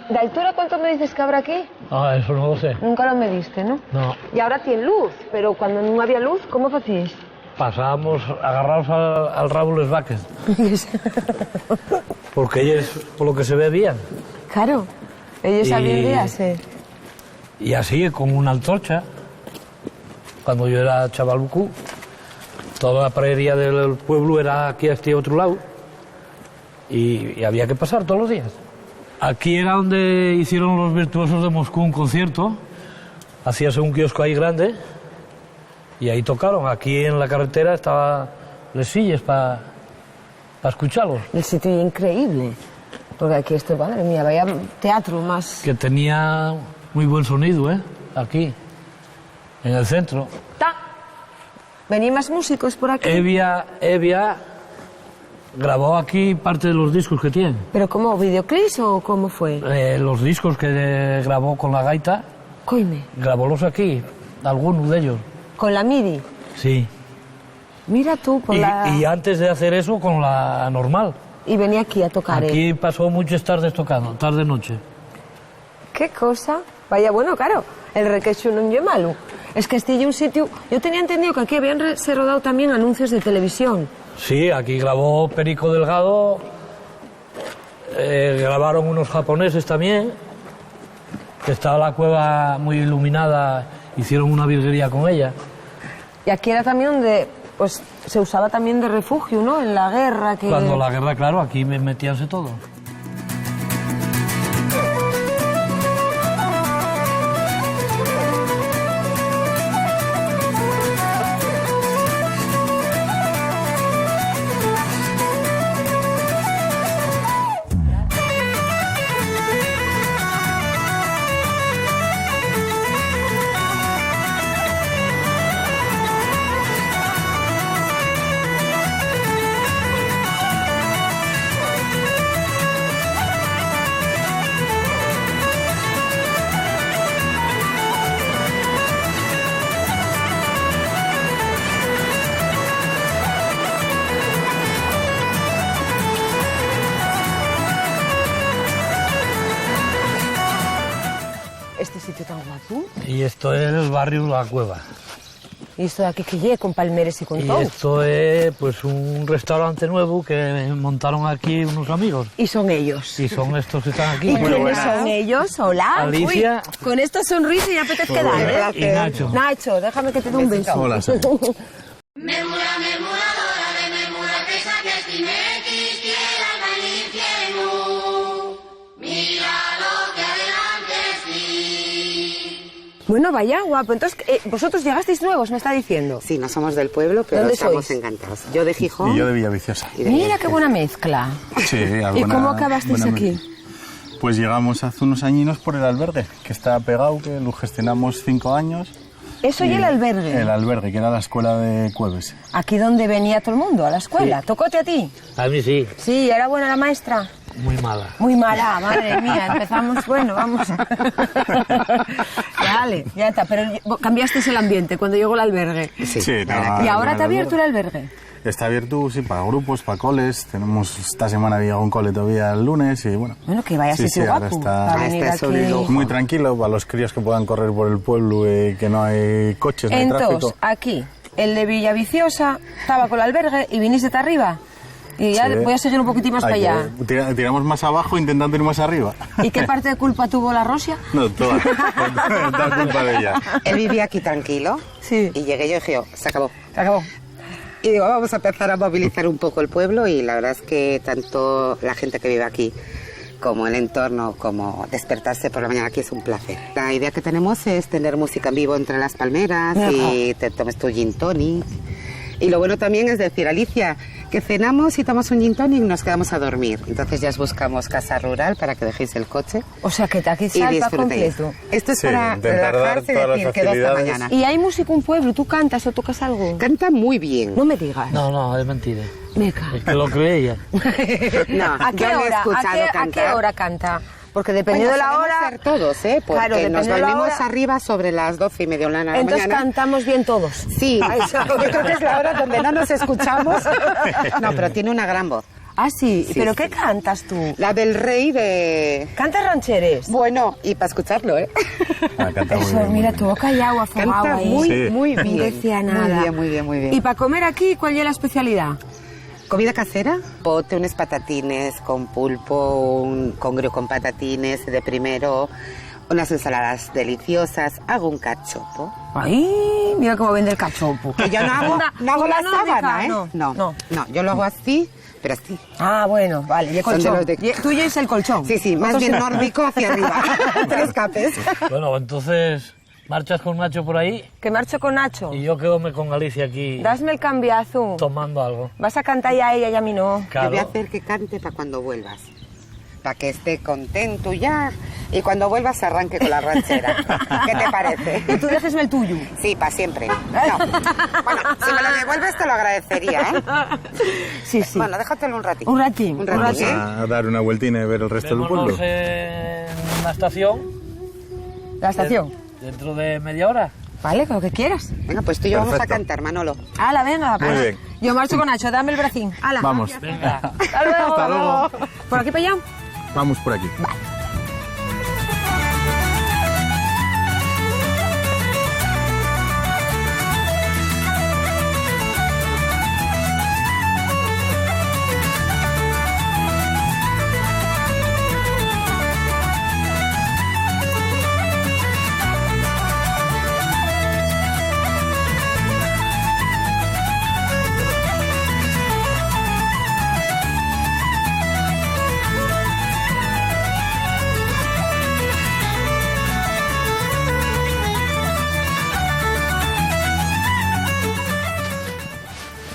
¿de altura cuánto me dices que habrá aquí?
Ah, eso no lo sé.
Nunca lo mediste, ¿no?
No.
Y ahora tiene luz, pero cuando no había luz, ¿cómo hacíais?
Pasábamos agarrados al rabo los vaques. Porque ellos, por lo que se ve, bien.
Claro, ellos sabían guiarse.
Y así, con una antorcha, cuando yo era chavalucu, toda la pradería del pueblo era aquí a este otro lado, y había que pasar todos los días. Aquí era donde hicieron los Virtuosos de Moscú un concierto, hacíase un kiosco ahí grande, y ahí tocaron. Aquí en la carretera estaban las sillas para escucharlos.
El sitio es increíble. Porque aquí esto, madre mía, vaya teatro más...
Que tenía muy buen sonido, aquí, en el centro.
¿Venían más músicos por aquí?
Evia grabó aquí parte de los discos que tiene.
¿Pero cómo, videoclips o cómo fue?
Los discos que grabó con la gaita,
Coime.
grabólos aquí, algunos de ellos.
¿Con la MIDI?
Sí.
Mira tú,
Y antes de hacer eso, con la normal.
Y venía aquí a tocar.
Aquí pasó muchas tardes tocando, tarde-noche.
¿Qué cosa? Vaya, bueno, claro, el requecho no es malo. Es que este es un sitio... Yo tenía entendido que aquí habían se rodado también anuncios de televisión.
Sí, aquí grabó Perico Delgado, grabaron unos japoneses también, que estaba la cueva muy iluminada, hicieron una virguería con ella.
Y aquí era también donde... Pues se usaba también de refugio, ¿no? En la guerra que...
Cuando la guerra, claro, aquí metíanse todo.
Este sitio tan guapo.
Y esto es el barrio La Cueva.
¿Y esto de aquí que llegue con palmeres y con todo?
Y esto es pues un restaurante nuevo que montaron aquí unos amigos.
¿Y son ellos?
Y son estos que están aquí.
¿Y quiénes son ellos? Hola.
Alicia.
Uy, con esta sonrisa ya apetece quedar,
Y Nacho.
Nacho, déjame que te dé un beso.
Hola,
Bueno, vaya, guapo. Entonces, vosotros llegasteis nuevos, me está diciendo.
Sí, no somos del pueblo, pero
¿Dónde
estamos
sois?
encantados. Yo de Gijón.
Y yo de Villaviciosa.
Mira qué buena mezcla.
Sí,
¿Y cómo acabasteis aquí?
Pues llegamos hace unos añinos por el albergue, que está pegado, que lo gestionamos 5 años.
¿Eso y el albergue?
El albergue, que era la escuela de Cueves.
Aquí donde venía todo el mundo, a la escuela.
Sí.
¿Tocóte a ti?
A mí sí.
Sí, ¿era buena la maestra?
muy mala.
Muy mala, madre mía. Empezamos, bueno, vamos. Vale, ya está. Pero cambiasteis el ambiente cuando llegó el albergue.
Sí,
¿Y ahora te ha abierto el albergue?
Está abierto, sí, para grupos, para coles. Tenemos esta semana había un cole todavía el lunes y bueno.
Bueno, que vaya a ser
ahora
guapo.
está
Para venir aquí.
muy tranquilo para los críos que puedan correr por el pueblo y que no hay coches, no hay tráfico.
Entonces, aquí, el de Villaviciosa estaba con el albergue y viniste arriba. Y ya voy a seguir un poquitín más para allá.
Tiramos más abajo intentando ir más arriba.
¿Y qué parte de culpa tuvo la Rosia?
No, toda culpa de ella.
Él vivía aquí tranquilo.
Sí.
Y llegué yo y dije, se acabó.
Se acabó.
Y digo, vamos a empezar a movilizar un poco el pueblo y la verdad es que tanto la gente que vive aquí como el entorno, como despertarse por la mañana aquí es un placer. La idea que tenemos es tener música en vivo entre las palmeras y te tomes tu gin tonic. Y lo bueno también es decir, Alicia, que cenamos y tomamos un gin tonic y nos quedamos a dormir. Entonces ya os buscamos casa rural para que dejéis el coche.
O sea, que aquí salta completo.
Esto es para relajarse y decir, quedo hasta mañana.
¿Y hay música en pueblo? ¿Tú cantas o tocas algo?
Canta muy bien.
No me digas.
No, es mentira.
Meca.
Es que lo cree ella.
No,
¿A qué
yo no he
hora?
escuchado
¿A
cantar.
qué hora canta? Porque dependiendo de la hora...
Ser todos, ¿eh? Porque
claro,
nos
de la
dormimos
hora...
arriba sobre las 12:30 de la mañana.
Entonces cantamos bien todos.
Sí, yo creo que es la hora donde no nos escuchamos. No, pero tiene una gran voz.
Ah, sí.
Sí,
¿Pero
sí.
qué cantas tú?
La del rey de...
¿Cantas rancheres?
Bueno, y para escucharlo, ¿eh?
Canta muy
Eso,
bien,
mira,
muy
todo callado, afogado
Canta
ahí.
muy,
Sí.
muy bien.
No decía nada.
Muy bien, muy bien, muy bien.
¿Y para comer aquí cuál es la especialidad?
¿Comida casera? Pote, unos patatines con pulpo, un congrio con patatines de primero, unas ensaladas deliciosas, hago un cachopo.
Ay, mira cómo vende el cachopo.
Que yo no hago la sábana, ¿eh?
No.
No, yo lo hago así, pero así.
Ah, bueno, vale, y el
Son de
colchón.
los de-
Tuyo es el colchón.
Sí, más
Otros
bien
sí.
nórdico hacia arriba. Tres capes.
Bueno, entonces, marchas con Nacho por ahí
Que marcho con Nacho.
y yo quedome con Alicia aquí
Dasme el cambiazo.
tomando algo.
Vas a cantar ya a ella y a mí no.
Te voy a
Claro.
hacer que cante para cuando vuelvas. Para que esté contento ya. Y cuando vuelvas arranque con la ranchera. ¿Qué te parece?
Y tú déjesme el tuyo.
Sí, para siempre. No. Bueno, si me lo devuelves te lo agradecería, ¿eh?
Sí, sí.
Bueno, déjatelo un ratito.
Un ratín.
Un
Vamos
ratín, ¿eh?
a dar una vueltina y ver el resto del
Vémonos
pueblo.
en la estación
La estación.
dentro de media hora.
Vale, con lo que quieras.
Venga, pues tú y yo vamos a
Perfecto.
cantar, Manolo.
Hala, venga.
Muy
pues.
bien.
Yo marcho con Nacho, dame el bracín. Hala.
Vamos.
Venga.
Hasta luego.
Hasta luego.
¿Por aquí para allá?
Vamos por aquí.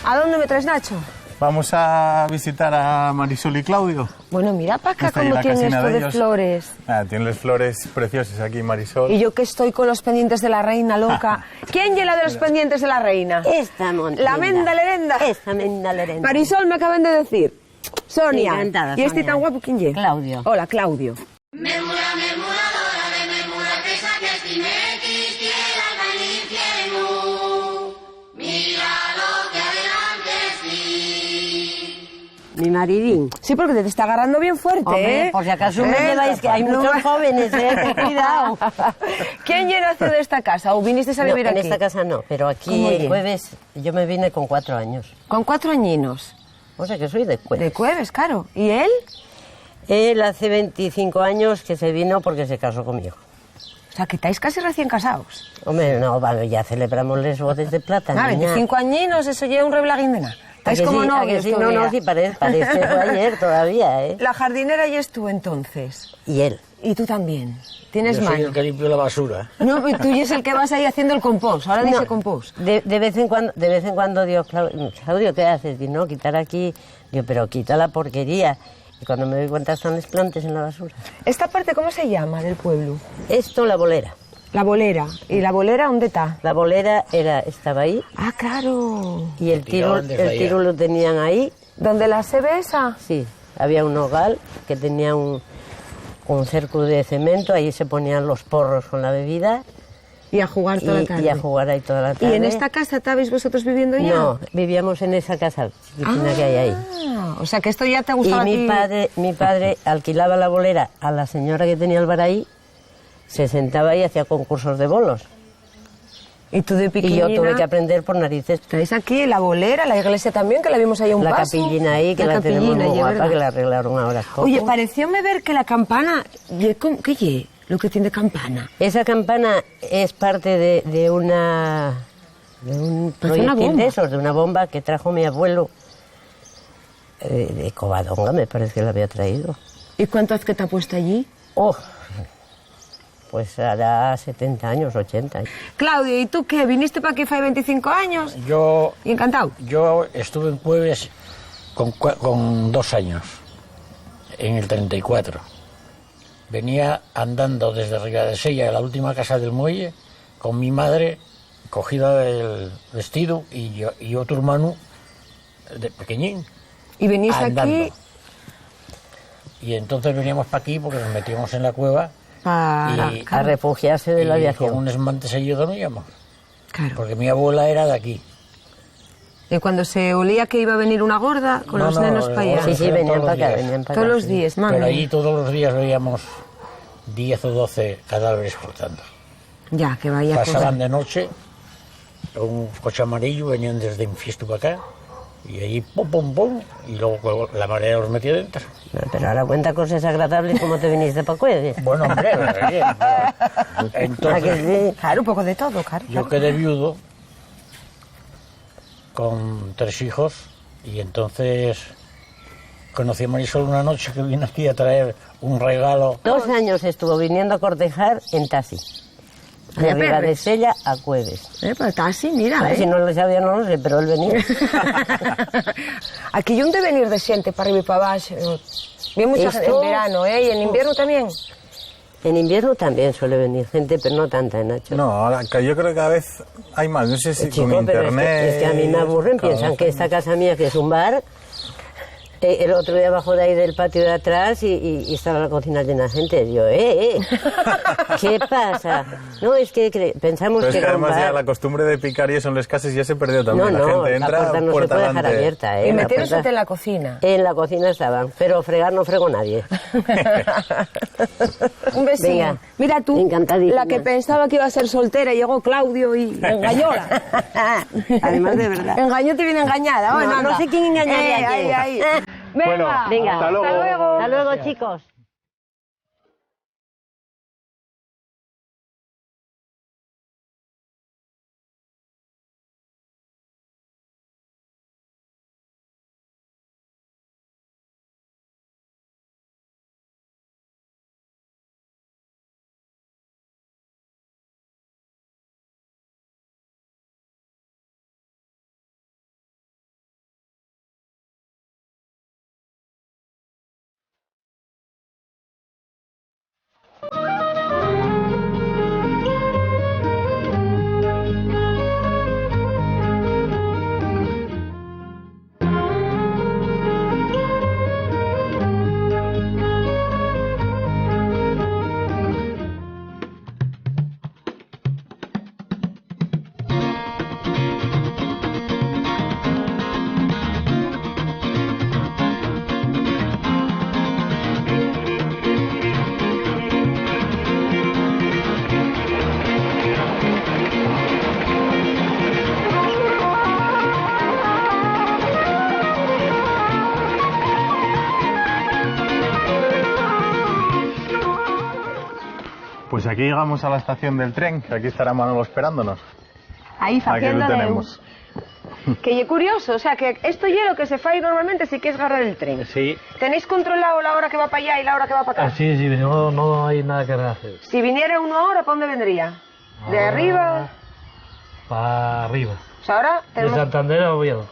¿A dónde me traes, Nacho?
Vamos a visitar a Marisol y Claudio.
Bueno, mira para acá
Está ahí
cómo
la
tiene
casina
esto
de
de
ellos.
flores.
Tienen las flores preciosas aquí, Marisol.
Y yo que estoy con los pendientes de la reina loca. ¿Quién llena de los pendientes de la reina?
Esta montaña.
La menda lerenda.
Esta menda lerenda.
Marisol me acaban de decir. Sonia.
Encantada,
¿Y este
Sonia.
tan guapo quién llena?
Claudio.
Hola, Claudio.
Mi maridín.
Sí, porque te está agarrando bien fuerte,
Hombre,
¿eh?
por si acaso me lleváis, que hay muchos jóvenes, cuidado.
¿Quién llenaste de esta casa o viniste a
No,
vivir
en
aquí?
esta casa no, pero aquí
¿Cómo
en
bien?
Jueves yo me vine con 4 años.
Con 4 añinos.
O sea que soy de Jueves.
De Cueves, claro. ¿Y él?
Él hace 25 años que se vino porque se casó conmigo.
O sea, que estáis casi recién casados.
Hombre, no, vale, ya celebramos las bodas de plata.
Ah,
niña.
25 añinos, eso lleva un reblaguín de nada. Estáis
¿A que
como
sí? ¿A que
novios
sí? No,
todavía.
no, sí, parece fue ayer todavía, ¿eh?
La jardinera y es tú, entonces.
Y él.
Y tú también. Tienes
Yo soy
mano.
el que limpio la basura.
No, pues tú es el que vas ahí haciendo el compost. Ahora dice
No,
compost.
de vez en cuando digo, Claudio, ¿qué haces? Digo, no, quitar aquí. Digo, pero quita la porquería. Y cuando me doy cuenta están las plantas en la basura.
¿Esta parte cómo se llama del pueblo?
Esto, la bolera.
La bolera. ¿Y la bolera dónde está?
La bolera estaba ahí
Ah, claro.
y el tiro lo tenían ahí.
¿Dónde la se ve esa?
Sí. Había un hogar que tenía un cerco de cemento, ahí se ponían los porros con la bebida.
Y a jugar toda la tarde.
Y a jugar ahí toda la tarde.
¿Y en esta casa estabais vosotros viviendo ya?
No, vivíamos en esa casa chiquitina que hay ahí.
O sea que esto ya te gustaba.
Y mi padre alquilaba la bolera a la señora que tenía el bar ahí, se sentaba ahí y hacía concursos de bolos.
Y tú de pequeñina.
Y yo tuve que aprender por narices.
Estáis aquí, la bolera, la iglesia también, que la vimos ahí a un
la
paso.
La capillina ahí, que la tenemos muy guapa,
¿verdad?
que la arreglaron ahora.
Oye, parecióme ver que la campana... ¿Qué ye? Lo que tiene campana.
Esa campana es parte de un proyectil de esos, de una bomba que trajo mi abuelo de Covadonga, me parece que la había traído.
¿Y cuánto hace que te ha puesto allí?
Oh, pues hará 70 años, 80.
Claudio, ¿y tú qué? ¿Viniste para aquí hace 25 años?
Yo...
¿Y encantado?
Yo estuve en Cueves con 2 años, en el 34. Venía andando desde Ribadesella, la última casa del muelle, con mi madre cogida del vestido y otro hermano de pequeñín.
¿Y venís
andando.
aquí?
Y entonces veníamos para aquí porque nos metíamos en la cueva
a refugiarse de la aviación.
Con un esmante seguido dormíamos.
Claro.
Porque mi abuela era de aquí.
Y cuando se olía que iba a venir una gorda con los nenos para allá.
Sí, venían para acá, venían para acá.
Todos los días, mami.
Pero allí todos los días veíamos 10 o 12 cadáveres flotando.
Ya, que vaya.
Pasaban de noche, un coche amarillo, venían desde Infiesto para acá, y allí pum, pum, pum, y luego la marea los metía dentro.
Pero ahora cuenta cosas agradables como te viniste para Cueves.
Bueno, hombre, bien. Entonces,
claro, un poco de todo, claro.
Yo quedé viudo con 3 hijos, y entonces conocí a Marisol una noche que vino aquí a traer un regalo.
2 años estuvo viniendo a cortejar en taxi. De Ribadesella a Cueves.
Pues taxi, mira.
Si no lo sabía, no lo sé, pero él venía.
Aquí hay un devenir de gente para arriba y para abajo. Bien mucha gente en verano, ¿eh? ¿Y en invierno también?
En invierno también suele venir gente, pero no tanta, Nacho.
No, yo creo que cada vez hay más. No sé si
Chico,
con
pero
internet...
Es que a mí me aburren, piensan que esta casa mía, que es un bar... El otro día abajo de ahí del patio de atrás y estaba la cocina llena de gente. Yo, ¿qué pasa? No, es que pensamos
pero es que
era
además
un bar.
ya la costumbre de picar y eso en las casas ya se perdió también.
No,
la gente entra,
la puerta no se puede dejar abierta.
¿Y metieronse en la cocina?
En la cocina estaban, pero fregar no fregó nadie.
Un besito.
Venga,
mira tú,
encantadísima.
la que pensaba que iba a ser soltera, llegó Claudio y engañóla.
Además, de verdad.
Engañó, te viene engañada.
No sé quién engañaría a quién.
Ahí. Venga,
venga,
hasta luego.
Hasta luego, chicos.
Pues aquí llegamos a la estación del tren, que aquí estará Manolo esperándonos.
Ahí,
aquí lo tenemos.
Que es curioso, o sea, que esto es lo que se fai normalmente si quieres agarrar el tren.
Sí.
¿Tenéis controlado la hora que va para allá y la hora que va para acá?
Sí, no hay nada que hacer.
Si viniera una hora, ¿para dónde vendría? ¿De arriba?
Para arriba.
O sea, ahora tenemos...
De Santander a Oviedo.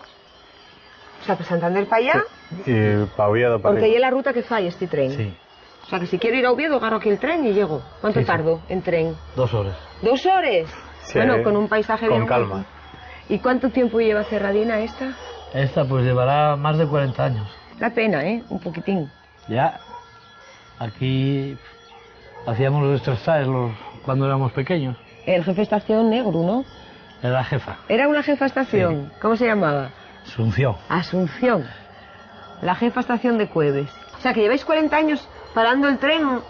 O sea, de Santander para allá.
Y para Oviedo para
Porque ahí es la ruta que falla este tren.
Sí.
O sea, que si quiero ir a Oviedo, agarro aquí el tren y llego. ¿Cuánto tardo en tren?
2 horas.
¿2 horas?
Sí,
bueno, con un paisaje
con
bien
calma.
guapo. ¿Y cuánto tiempo lleva cerradina esta?
Esta pues llevará más de 40 años.
La pena, ¿eh? Un poquitín.
Ya, aquí hacíamos los extractaes cuando éramos pequeños.
El jefe de estación negro, ¿no?
Era la jefa.
Era una jefa de estación.
Sí.
¿Cómo se llamaba?
Asunción.
Asunción. La jefa de estación de Cueves. O sea, que lleváis 40 años parando el tren.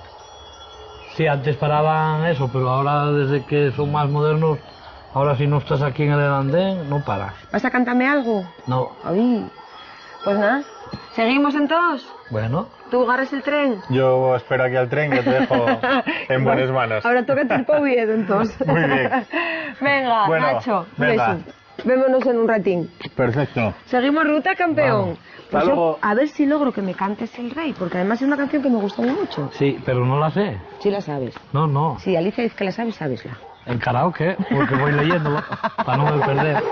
Sí, antes paraban eso, pero ahora desde que son más modernos, ahora si no estás aquí en el andén, no paras.
¿Vas a cantarme algo?
No.
Ay. Pues nada. ¿Seguimos entonces?
Bueno.
¿Tú agarras el tren?
Yo espero aquí al tren, que te dejo en buenas manos.
Ahora toca ir para Oviedo, entonces.
Muy bien.
Venga,
Bueno,
Nacho.
venga.
Beso. Vémonos en un ratín.
Perfecto.
Seguimos ruta, campeón. Pues
Hasta luego.
a ver si logro que me cantes El Rey, porque además es una canción que me gusta mucho.
Sí, pero no la sé.
Sí la sabes.
No, no.
Sí, Alicia dice que la sabes, sabesla.
En karaoke, porque voy leyéndolo, para no me perder.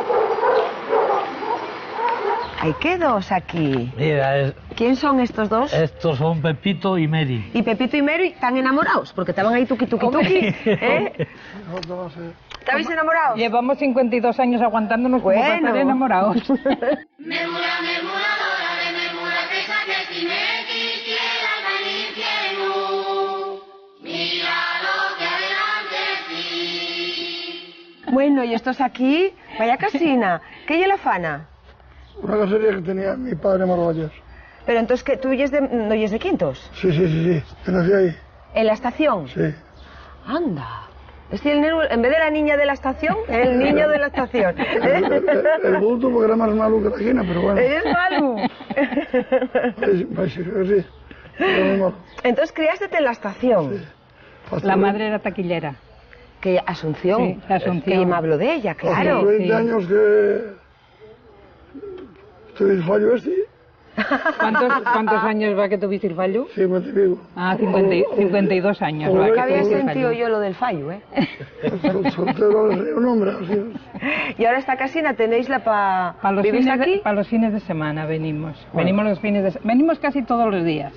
Hay que dos aquí.
Mira,
¿Quién son estos dos?
estos son Pepito y Mary.
Y Pepito y Mary están enamorados, porque estaban ahí tuqui, tuqui, tuqui. ¿Eh? ¿Estabais enamorados?
Llevamos 52 años aguantándonos como para estar enamorados.
Bueno, y estos aquí, vaya casina. ¿Qué hay en la fana?
Una casería que tenía mi padre en Margolles.
Pero entonces, ¿qué? ¿Tú no oyes de Quintos?
Sí, que nací ahí.
¿En la estación?
Sí.
Anda. Es el neno, en vez de la niña de la estación, el niño de la estación.
El bulto porque era más malo que la quina, pero bueno.
¿Eres malo?
Sí. Era muy malo.
Entonces criaste en la estación.
Sí.
La madre era taquillera.
Que Asunción.
Sí, Asunción.
Que me habló de ella, claro.
Hace 20 años que estoy en fallo este.
¿Cuántos años va que tuviste el fallo?
50 y pico.
Ah, 52 años.
Nunca
va que
había
tuviste el
sentido
fallo.
yo lo del fallo, ¿eh?
Soltero le río un hombre, así es.
Y ahora esta casina tenéis la
Para los,
¿Vivís aquí?
para los fines de semana venimos. Venimos los fines de venimos casi todos los días.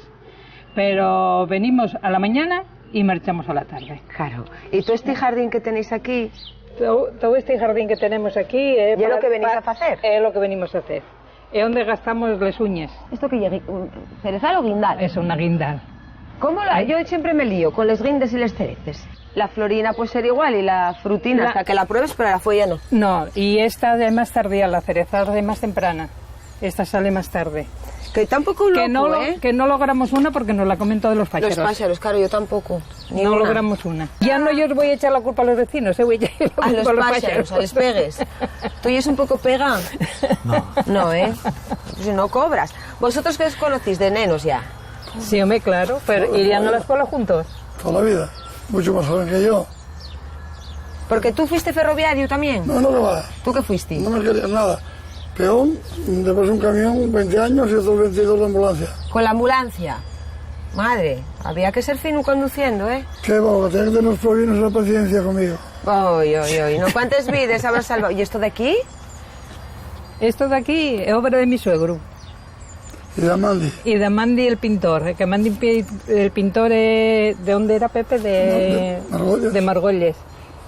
Pero venimos a la mañana y marchamos a la tarde.
Claro. ¿Y todo este jardín que tenéis aquí?
Todo este jardín que tenemos aquí
¿Y es lo que venís a hacer?
Es lo que venimos a hacer. Es donde gastamos las uñas.
¿Esto que llegue? ¿Cerezal o guindal?
Es una guindal.
¿Cómo la? Yo siempre me lío con los guindes y los cereces. La florina puede ser igual y la frutina hasta que la pruebes, pero la folla no.
No, y esta de más tardía, la cereza de más temprana. Esta sale más tarde.
Que tampoco loco,
que no logramos una porque nos la comen todos los pájaros.
Los pájaros, claro, yo tampoco.
No logramos una. Ya no yo os voy a echar la culpa a los vecinos, voy a echar la culpa
a los pájaros, a los pegues. ¿Tú y es un poco pega?
No.
No, ¿eh? Si no cobras. ¿Vosotros qué os conocéis de nenos ya?
Sí, hombre, claro, pero irían a la escuela juntos.
Toda la vida, mucho más joven que yo.
Porque tú fuiste ferroviario también.
No, no lo va.
¿Tú qué fuiste?
No me querías nada. Peón, después un camión, 20 años y otros 22 de ambulancia.
¿Con la ambulancia? Madre, había que ser fino conduciendo, ¿eh?
Qué bobo, tenés que tener provinos la paciencia conmigo.
Oy. ¿No cuántas vidas habrás salvado? ¿Y esto de aquí?
Esto de aquí es obra de mi suegro.
Y de Amandi.
Y de Amandi el pintor. Que Amandi el pintor ¿de dónde era Pepe? De
Margolles.
De Margolles.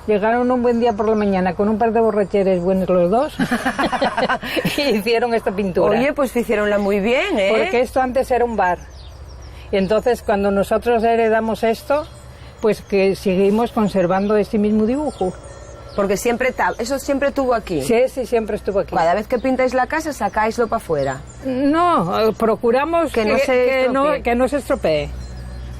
Llegaron un buen día por la mañana con un par de borracheres buenos los dos y hicieron esta pintura.
Oye, pues hicieronla muy bien, ¿eh?
Porque esto antes era un bar. Y entonces cuando nosotros heredamos esto, pues que seguimos conservando este mismo dibujo.
Porque eso siempre estuvo aquí.
Sí, siempre estuvo aquí.
Cada vez que pintáis la casa, sacáislo para afuera.
No, procuramos que no se estropee.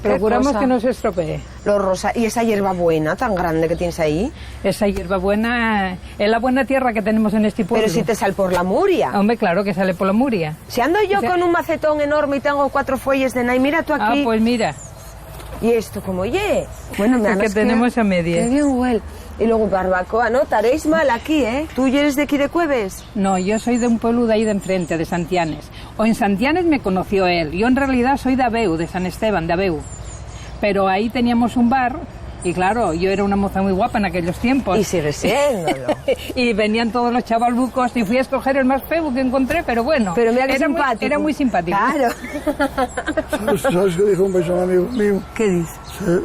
Procuramos
cosa?
que no se estropee.
Los rosa ¿Y esa hierba buena tan grande que tienes ahí?
Esa hierba buena es la buena tierra que tenemos en este pueblo.
Pero si te sale por la muria.
Hombre, claro que sale por la muria.
Si ando yo con un macetón enorme y tengo 4 fuelles de nai, mira tú aquí.
Ah, pues mira.
¿Y esto cómo oye? Bueno, me
que tenemos a media.
Qué bien huele. Y luego barbacoa, ¿no? Estaréis mal aquí, ¿eh? ¿Tú eres de aquí de Cueves?
No, yo soy de un pueblo de ahí de enfrente, de Santianes. O en Santianes me conoció él. Yo en realidad soy de Abeu, de San Esteban, de Abeu. Pero ahí teníamos un bar y claro, yo era una moza muy guapa en aquellos tiempos.
Y sigue siéndolo.
Y venían todos los chavalbucos y fui a escoger el más feo que encontré, pero bueno.
Pero mira qué simpático.
Era muy simpático.
Claro.
¿Sabes qué dijo un paisano amigo mío?
¿Qué dice?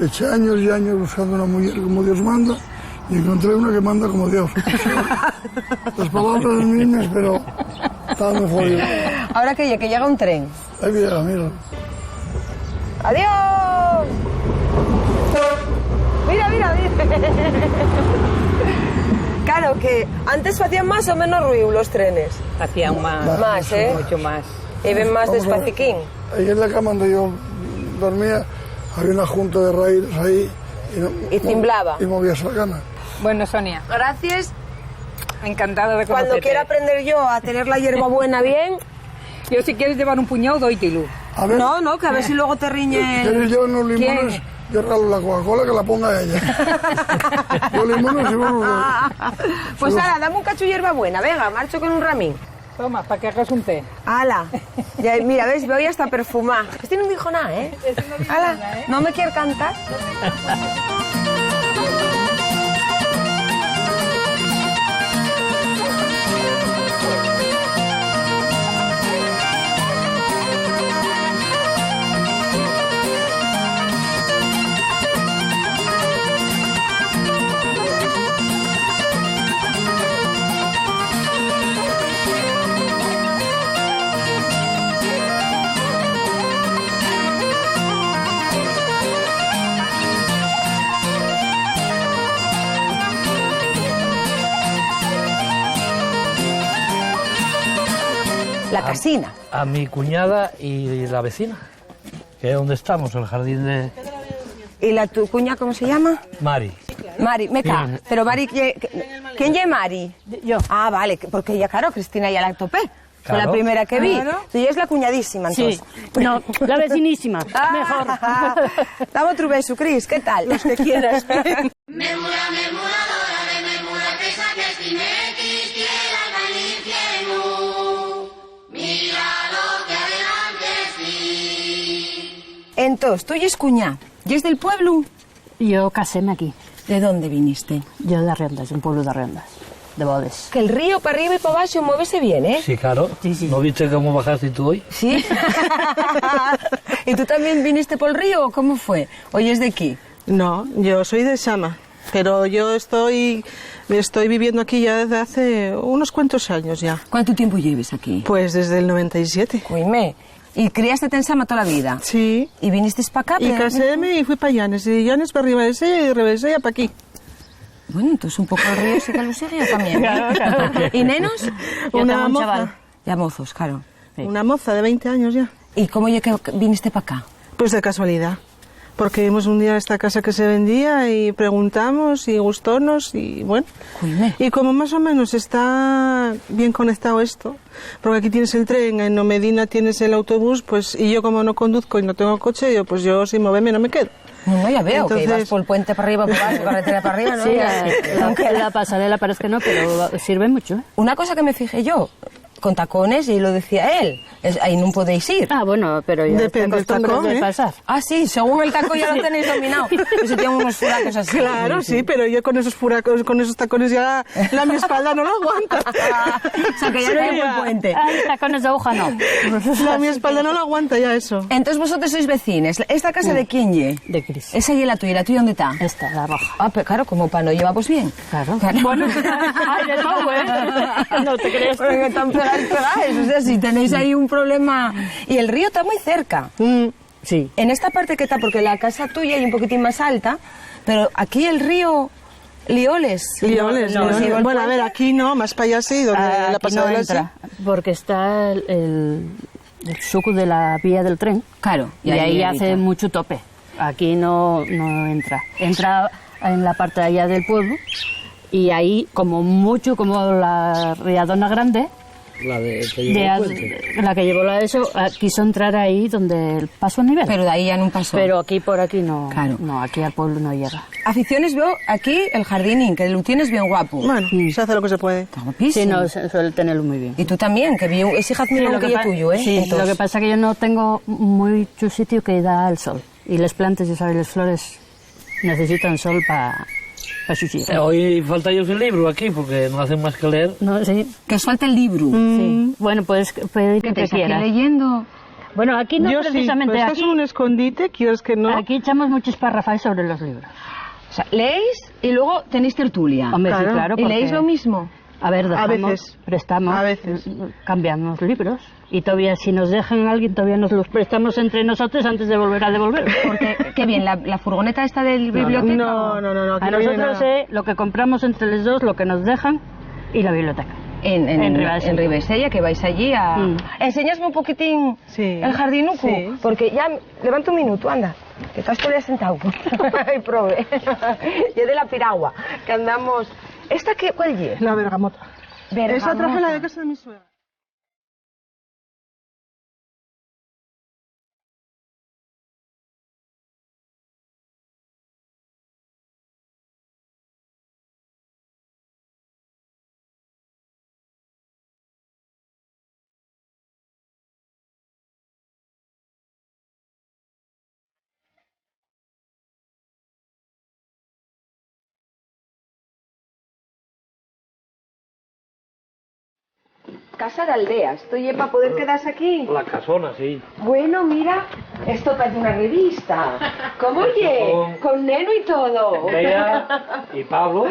Eché años y años buscando una mujer como Dios manda y encontré una que manda como Dios. Las palabras mías, pero estaba muy jodido.
Ahora que llega un tren.
Ahí llega, mira.
¡Adiós! Mira. Claro que antes hacían más o menos ruido los trenes.
Hacían más.
Más, ¿eh?
Mucho más.
Y ven más despaciquín.
Ahí en la cama donde yo dormía había una junta de raíles ahí.
Y timblaba.
Y movías la cama.
Bueno, Sonia.
Gracias.
Encantada de conocerte.
Cuando quiera aprender yo a tener la hierbabuena bien...
Yo si quieres llevar un puñado, doítelo.
A ver.
No, que a ver si luego te riñe...
¿Quieres llevar unos limones?
¿Quién?
Yo regalo la Coca-Cola que la ponga ella. Yo limones y vos...
Pues ahora, dame un cacho de hierbabuena. Venga, marcho con un ramín.
Toma, para que hagas un té.
¡Hala! Ya, mira, ¿ves? Voy hasta perfumar. Este no me dijo nada, ¿eh? ¡Hala! ¿No me quiere cantar? La casina.
A mi cuñada y la vecina, que es donde estamos, el jardín de...
¿Y tu cuña cómo se llama?
Mari.
Mari, meca. Pero Mari, ¿quién es Mari?
Yo.
Ah, vale, porque ya, claro, Cristina ya la topé. Fue la primera que vi.
Claro.
Tú ya es la cuñadísima, entonces.
Sí. No, la vecinísima. Mejor.
Dame otro beso, Cris, ¿qué tal? Los que quieras. Entonces, tú y es cuñá. ¿Y es del pueblo?
Yo caséme aquí.
¿De dónde viniste?
Yo de Arrendas, de un pueblo de Arrendas, de Bodes.
Que el río para arriba y para abajo muévese bien, ¿eh?
Sí, claro.
Sí.
¿No viste cómo bajaste tú hoy?
¿Sí? ¿Y tú también viniste por el río o cómo fue? ¿Hoy es de aquí?
No, yo soy de Sama, pero yo estoy viviendo aquí ya desde hace unos cuantos años ya.
¿Cuánto tiempo lleves aquí?
Pues desde el 97.
Cuime. ¿Y criaste en Sama toda la vida?
Sí.
¿Y viniste para acá?
Y caséme y fui para Llanes, y Llanes para arriba de Sella y de Rebesella para aquí.
Bueno, entonces un poco el río sí que lo sigue también.
Claro.
¿Y nenos?
Una moza.
Chaval. Ya mozos, claro.
Sí. Una moza de 20 años ya.
¿Y cómo ya que viniste para acá?
Pues de casualidad. Porque vimos un día esta casa que se vendía y preguntamos y gustónos y bueno.
Cuime.
Y como más o menos está bien conectado esto, porque aquí tienes el tren, en Medina tienes el autobús, pues y yo como no conduzco y no tengo coche, yo sin moverme no me quedo.
No, ya veo.
Entonces...
que ibas por el puente para arriba, por abajo, carretera para arriba, ¿no?
Sí, la pasarela parece que no, pero sirve mucho, ¿eh?
Una cosa que me fijé yo, con tacones, y lo decía él, ahí no podéis ir.
Ah, bueno, pero ya
depende del tacón,
de pasar.
Ah, sí, según el taco ya lo tenéis dominado. Pues tienen unos furacos así.
Claro, sí, pero yo con esos furacos, con esos tacones ya mi espalda no lo aguanta.
O sea, que ya no hay buen puente.
Ay, tacones de aguja no.
Mi espalda no lo aguanta ya eso.
Entonces vosotros sois vecines. ¿Esta casa de quién ye?
De Cris.
Esa y la tuya. ¿La tuya dónde está?
Esta, la roja.
Ah, pero claro, como para no llevamos bien.
Claro. Bueno, ay, de todo, ¿eh? No te crees.
Porque están pegados. O sea, si tenéis ahí un problema... Y el río está muy cerca.
Sí.
En esta parte que está, porque la casa tuya es un poquitín más alta, pero aquí el río... Lioles.
Lioles. Bueno, a ver, aquí no, más para allá sí, donde la pasada
no entra, porque está el suco de la vía del tren.
Claro.
Y ahí hace mucho tope. Aquí no entra. Entra en la parte de allá del pueblo y ahí, como mucho, como la Riadona Grande...
La
que llevó la de eso, quiso entrar ahí donde el paso a nivel.
Pero de ahí ya no pasó.
Pero aquí por aquí no.
Claro.
No, aquí al pueblo no llega.
Aficiones veo aquí el jardinín, que lo tienes bien guapo.
Bueno, se hace lo que se puede.
Está guapísimo.
Sí, no, suele tenerlo muy bien.
Y tú también, que vi ese jazmín que es tuyo, ¿eh?
Sí,
entonces...
lo que pasa es que yo no tengo mucho sitio que da al sol. Y las plantas, ya sabes, las flores necesitan sol para subsistir.
Hoy falta yo el libro aquí, porque no hacen más que leer.
No, sí.
Que os falta el libro.
Sí. Bueno, puedes pedir que te quieras.
Leyendo?
Bueno, aquí no
yo
precisamente.
Sí, pues
aquí
es un escondite, quieres que no.
Aquí echamos muchos párrafos sobre los libros.
O sea, leéis y luego tenéis tertulia.
Hombre, sí, claro.
¿Y leéis lo mismo?
A ver, dejamos,
A veces.
prestamos,
A veces.
cambiamos libros. Y todavía, si nos dejan a alguien, todavía nos los prestamos entre nosotros antes de volver a devolver.
Porque, qué bien, la furgoneta esta del biblioteca.
No.
A
aquí no viene
nosotros
nada.
lo que compramos entre los dos, lo que nos dejan y la biblioteca.
En Ribesella, que vais allí a... Enseñasme un poquitín el jardinuco,
Sí.
porque ya... Levanta un minuto, anda, que estás todavía sentado. Y prove. Y es de la piragua, que andamos... ¿Esta qué? ¿Cuál es?
La bergamota. Esa traje la de casa de mi suegra.
Casa de aldea, ¿estoy para poder quedarse aquí?
La casona, sí.
Bueno, mira, esto parece una revista. ¿Cómo oye? Con Neno y todo.
Bea y Pablo.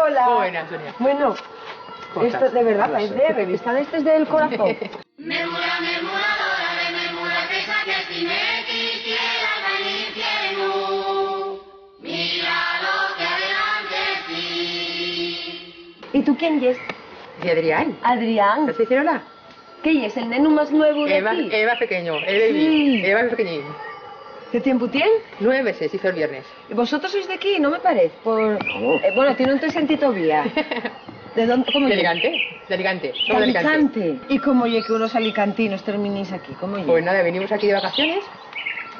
Hola.
Buenas, Sonia.
Bueno, esto de verdad parece de revista de este es del corazón. ¿Y tú quién es?
¿Y Adrián?
Adrián.
¿Estás hola?
¿Qué es? ¿El neno más nuevo de
El
aquí?
más pequeño, el baby.
Sí.
El más pequeñín.
¿Qué tiempo tiene?
9 meses, hizo el viernes.
¿Y vosotros sois de aquí? No me parece. Bueno, tiene un sentito vía. ¿De dónde? ¿Cómo
De
llegue?
Alicante. De Alicante.
¿De
Somos de
Alicante? ¿Y cómo llegue que unos alicantinos terminéis aquí? ¿Cómo llegue?
Pues nada, venimos aquí de vacaciones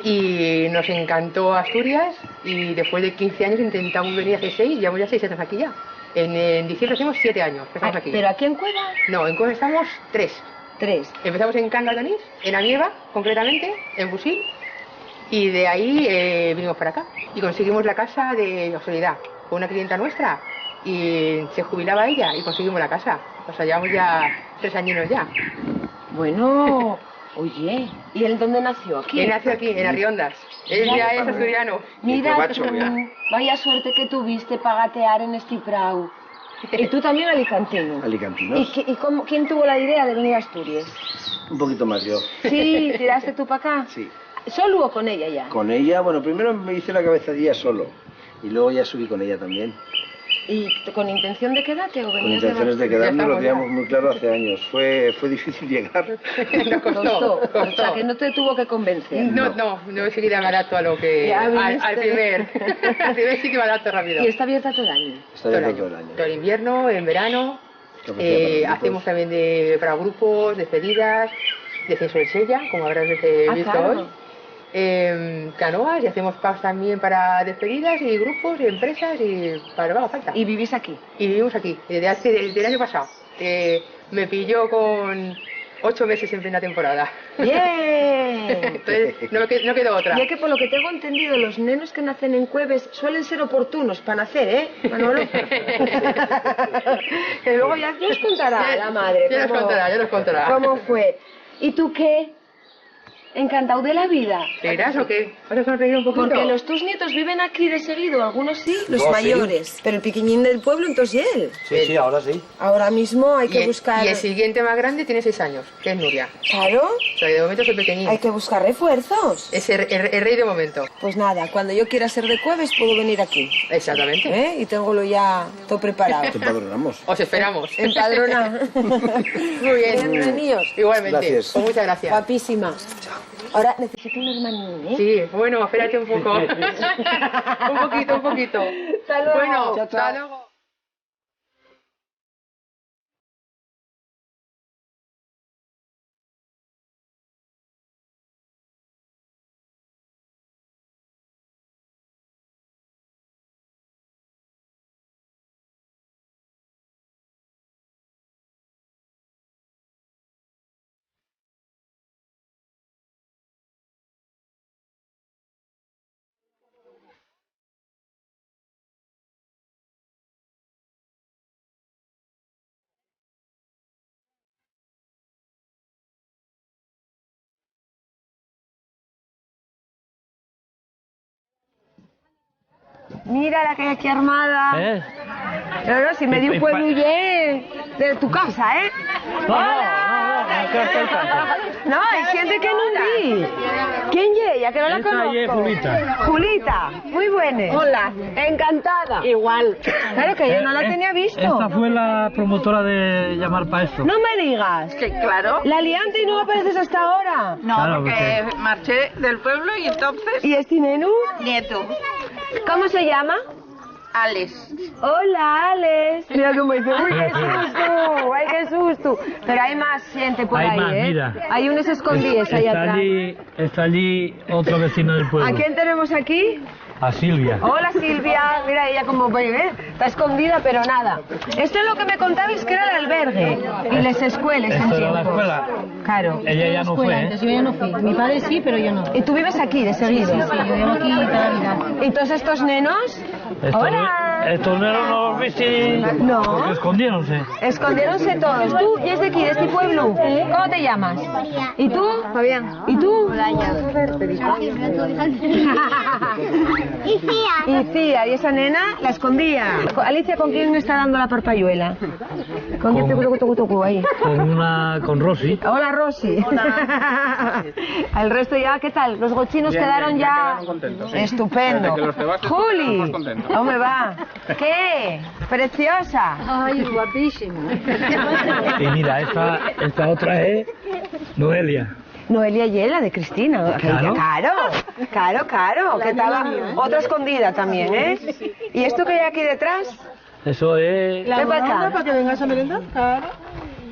y nos encantó Asturias y después de 15 años intentamos venir hace 6, llevamos ya 6 años aquí ya. En diciembre hacemos 7 años que estamos aquí.
¿Pero aquí en Cueva?
No, en Cueva estamos 3.
3.
Empezamos en Cangas de Onís, en Amieva concretamente, en Busil, y de ahí vinimos para acá y conseguimos la casa de Soledad con una clienta nuestra y se jubilaba ella y conseguimos la casa. O sea, llevamos ya 3 añinos ya.
Bueno, oye, ¿y él dónde nació? ¿Aquí?
Él nació aquí, en Arriondas. Él ya es asturiano.
Mira, vaya suerte que tuviste para gatear en este prau. ¿Y tú también alicantino?
Alicantinos.
¿Y quién tuvo la idea de venir a Asturias?
Un poquito más yo.
Sí, ¿tiraste tú para acá?
Sí.
¿Solo o con ella ya?
Con ella, bueno, primero me hice la cabezadilla solo. Y luego ya subí con ella también.
¿Y con intención de quedarte o
Con
venías
intenciones de
vacaciones?
quedarme, lo teníamos muy claro hace años. Fue difícil llegar.
Nos costó.
O sea, que no te tuvo que convencer.
No enseguida me adapto a lo que...
Ya
al
viniste.
primer sí que me adapto rápido.
¿Y está abierta todo el año?
Está abierto todo el año.
Todo el invierno, en verano.
Capacidad para
Hacemos también para grupos, despedidas, descenso de sella, como habrás visto
claro.
hoy. Canoas y hacemos pubs también para despedidas y grupos y empresas y para lo que haga falta.
¿Y vivís aquí?
Y vivimos aquí, desde el año pasado. Me pilló con 8 meses en plena temporada.
¡Bien!
Entonces no quedó otra.
Y es que por lo que tengo entendido, los nenos que nacen en Cueves suelen ser oportunos para nacer, ¿eh, Manolo? Que luego ya os contará la madre.
Ya nos contará.
¿Cómo fue? ¿Y tú qué? ¿Encantado de la vida?
¿Serás o qué? ¿Vas a sonreír un poquito?
Porque los tus nietos viven aquí de seguido, algunos sí, los
No,
mayores.
sí.
Pero el piquiñín del pueblo, entonces ¿y él?
Sí, ahora sí.
Ahora mismo hay que buscar...
Y el siguiente más grande tiene 6 años, que es Nuria.
Claro.
O sea, de momento es el pequeñín.
Hay que buscar refuerzos.
Es el rey de momento.
Pues nada, cuando yo quiera ser de Cueves puedo venir aquí.
Exactamente.
¿Eh? Y tengo ya todo preparado.
Te empadronamos.
Os esperamos.
Empadrona.
Muy bien.
Bienvenidos.
Igualmente.
Gracias.
Pues muchas gracias.
Guapísima. Ahora necesito un hermanín, ¿eh?
Sí, bueno, espérate un poco. un poquito.
Hasta luego.
Bueno,
Chao, chao.
hasta luego.
Mira la que hay aquí armada. No, si me di un pueblo de tu casa, ¿eh? No, hay gente que no vi. ¿Quién es ella? Que no la conozco.
Esta es Julita.
Julita, muy buena.
Hola.
Encantada.
Igual.
Claro que yo no la tenía visto.
Esta fue la promotora de llamar para esto.
No me digas.
Que claro.
La liante y no apareces hasta ahora.
No,
Claro,
porque marché del pueblo y entonces...
¿Y este nenú?
Nieto.
¿Cómo se llama?
Alex.
Hola, Alex. Mira cómo dice, uy, qué susto, ay, qué susto. Pero hay más gente por
Hay
ahí,
más,
¿eh?
mira.
Hay unos escondidos ahí atrás.
Está allí otro vecino del pueblo.
¿A quién tenemos aquí?
A Silvia.
Hola, Silvia. Mira, ella como, ¿eh? Está escondida, pero nada. Esto es lo que me contabais que era el albergue y las escuelas.
¿Esto era la escuela?
Claro.
Ella ya no fue, ¿eh?
Yo ya no fui. Mi padre sí, pero yo no.
¿Y tú vives aquí, de seguido?
Sí, yo vivo aquí toda la vida.
¿Y todos estos nenos? Hola.
Estos nenos no los viste.
No.
Porque escondiéronse.
Escondiéronse todos. ¿Tú? ¿Y es de aquí, de este pueblo? ¿Cómo te llamas? ¿Y tú? Fabián. ¿Y tú? Y Cía, y esa nena la escondía. Alicia, ¿con quién está dando la parpayuela? ¿Con quién te cutucu ahí?
Con Rosy.
Hola, Rosy. El resto ya, ¿qué tal? Los gochinos
Bien,
quedaron
bien,
ya...
quedaron contentos, sí.
Estupendo.
Desde que los cebaste,
Juli,
estamos contentos.
¿cómo me va? ¿Qué? Preciosa.
Ay, guapísimo.
Y mira, esta otra es Noelia.
Noelia Yela, de Cristina.
Claro.
Claro. Que estaba otra escondida también, ¿eh? ¿Y esto que hay aquí detrás?
Eso es...
Ven para acá.
para que vengas a merendar. Claro.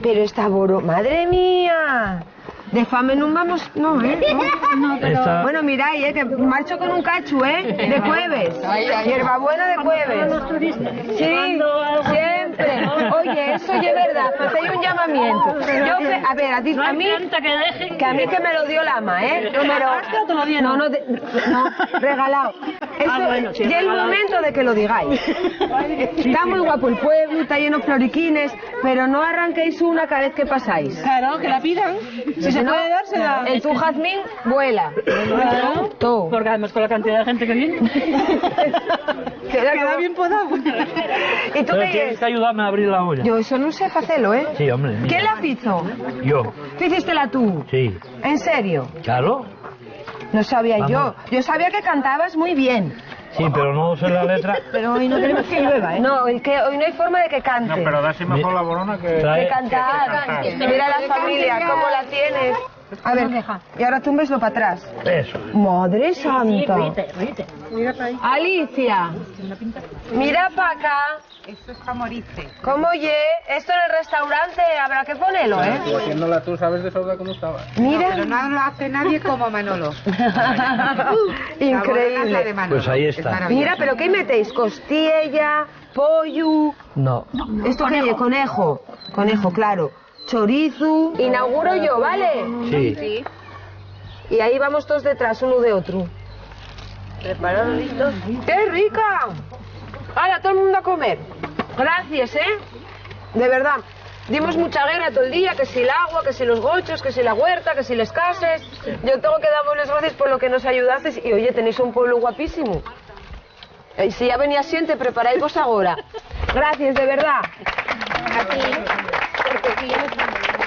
Pero esta ¡madre mía! De fame no vamos... No, ¿eh? No, pero...
Esta-
Bueno, mira, que marcho con un cachu, ¿eh? De jueves. Hierbabuena de jueves. Sí, siempre. Oye, eso ya es verdad. Hacéis un llamamiento. A ver, a mí... Que a mí que me lo dio Lama, ¿eh? Pero... No, regalado. Eso, ya es el momento de que lo digáis. Está muy guapo el pueblo, está lleno de floriquines, pero no arranquéis una cada vez que pasáis.
Claro, que la pidan. Si se puede dar, se da.
El tu jazmín vuela.
Claro.
Tú.
Porque además con la cantidad de gente que viene.
Queda
bien podado.
¿Y tú
Pero
qué
tienes
es?
que ayudarme a abrir la olla.
Yo eso no sé hacerlo, ¿eh?
Sí, hombre. mira.
¿Quién la hizo?
Yo.
¿Hiciste tú?
Sí.
¿En serio?
Claro.
No sabía
Vamos.
yo. Yo sabía que cantabas muy bien.
Sí, pero no sé la letra.
Pero hoy no tenemos que llueva, ¿eh? No, es que hoy no hay forma de que cante.
No, pero dasi mejor la borona que...
De cantar. Mira la familia, cómo la tienes. A ver, y ahora túmbeslo para atrás.
Eso.
Madre santa.
Mira para ahí.
Alicia, mira para acá.
Esto es para morirse.
¿Cómo ye? Esto en el restaurante habrá que ponerlo, ¿eh?
Tú haciéndola tú sabes de sobra cómo estaba.
Mira.
Pero no lo hace nadie como Manolo.
Increíble.
La de Manolo.
Pues ahí
Es
está.
maravilloso.
Mira, pero ¿qué metéis? Costilla, pollo.
No.
¿Esto qué es? Conejo. Conejo, claro. Chorizo. Inauguro yo, ¿vale?
Sí.
Y ahí vamos todos detrás, uno de otro. ¿Preparados, listos? ¡Qué rica! ¡Hala, todo el mundo a comer! Gracias, ¿eh? De verdad. Dimos mucha guerra todo el día, que si el agua, que si los gochos, que si la huerta, que si las casas. Yo tengo que daros las gracias por lo que nos ayudasteis. Y oye, tenéis un pueblo guapísimo. Y si ya venía siempre, preparáis vos ahora. Gracias, de verdad.
A ti. Porque aquí ya no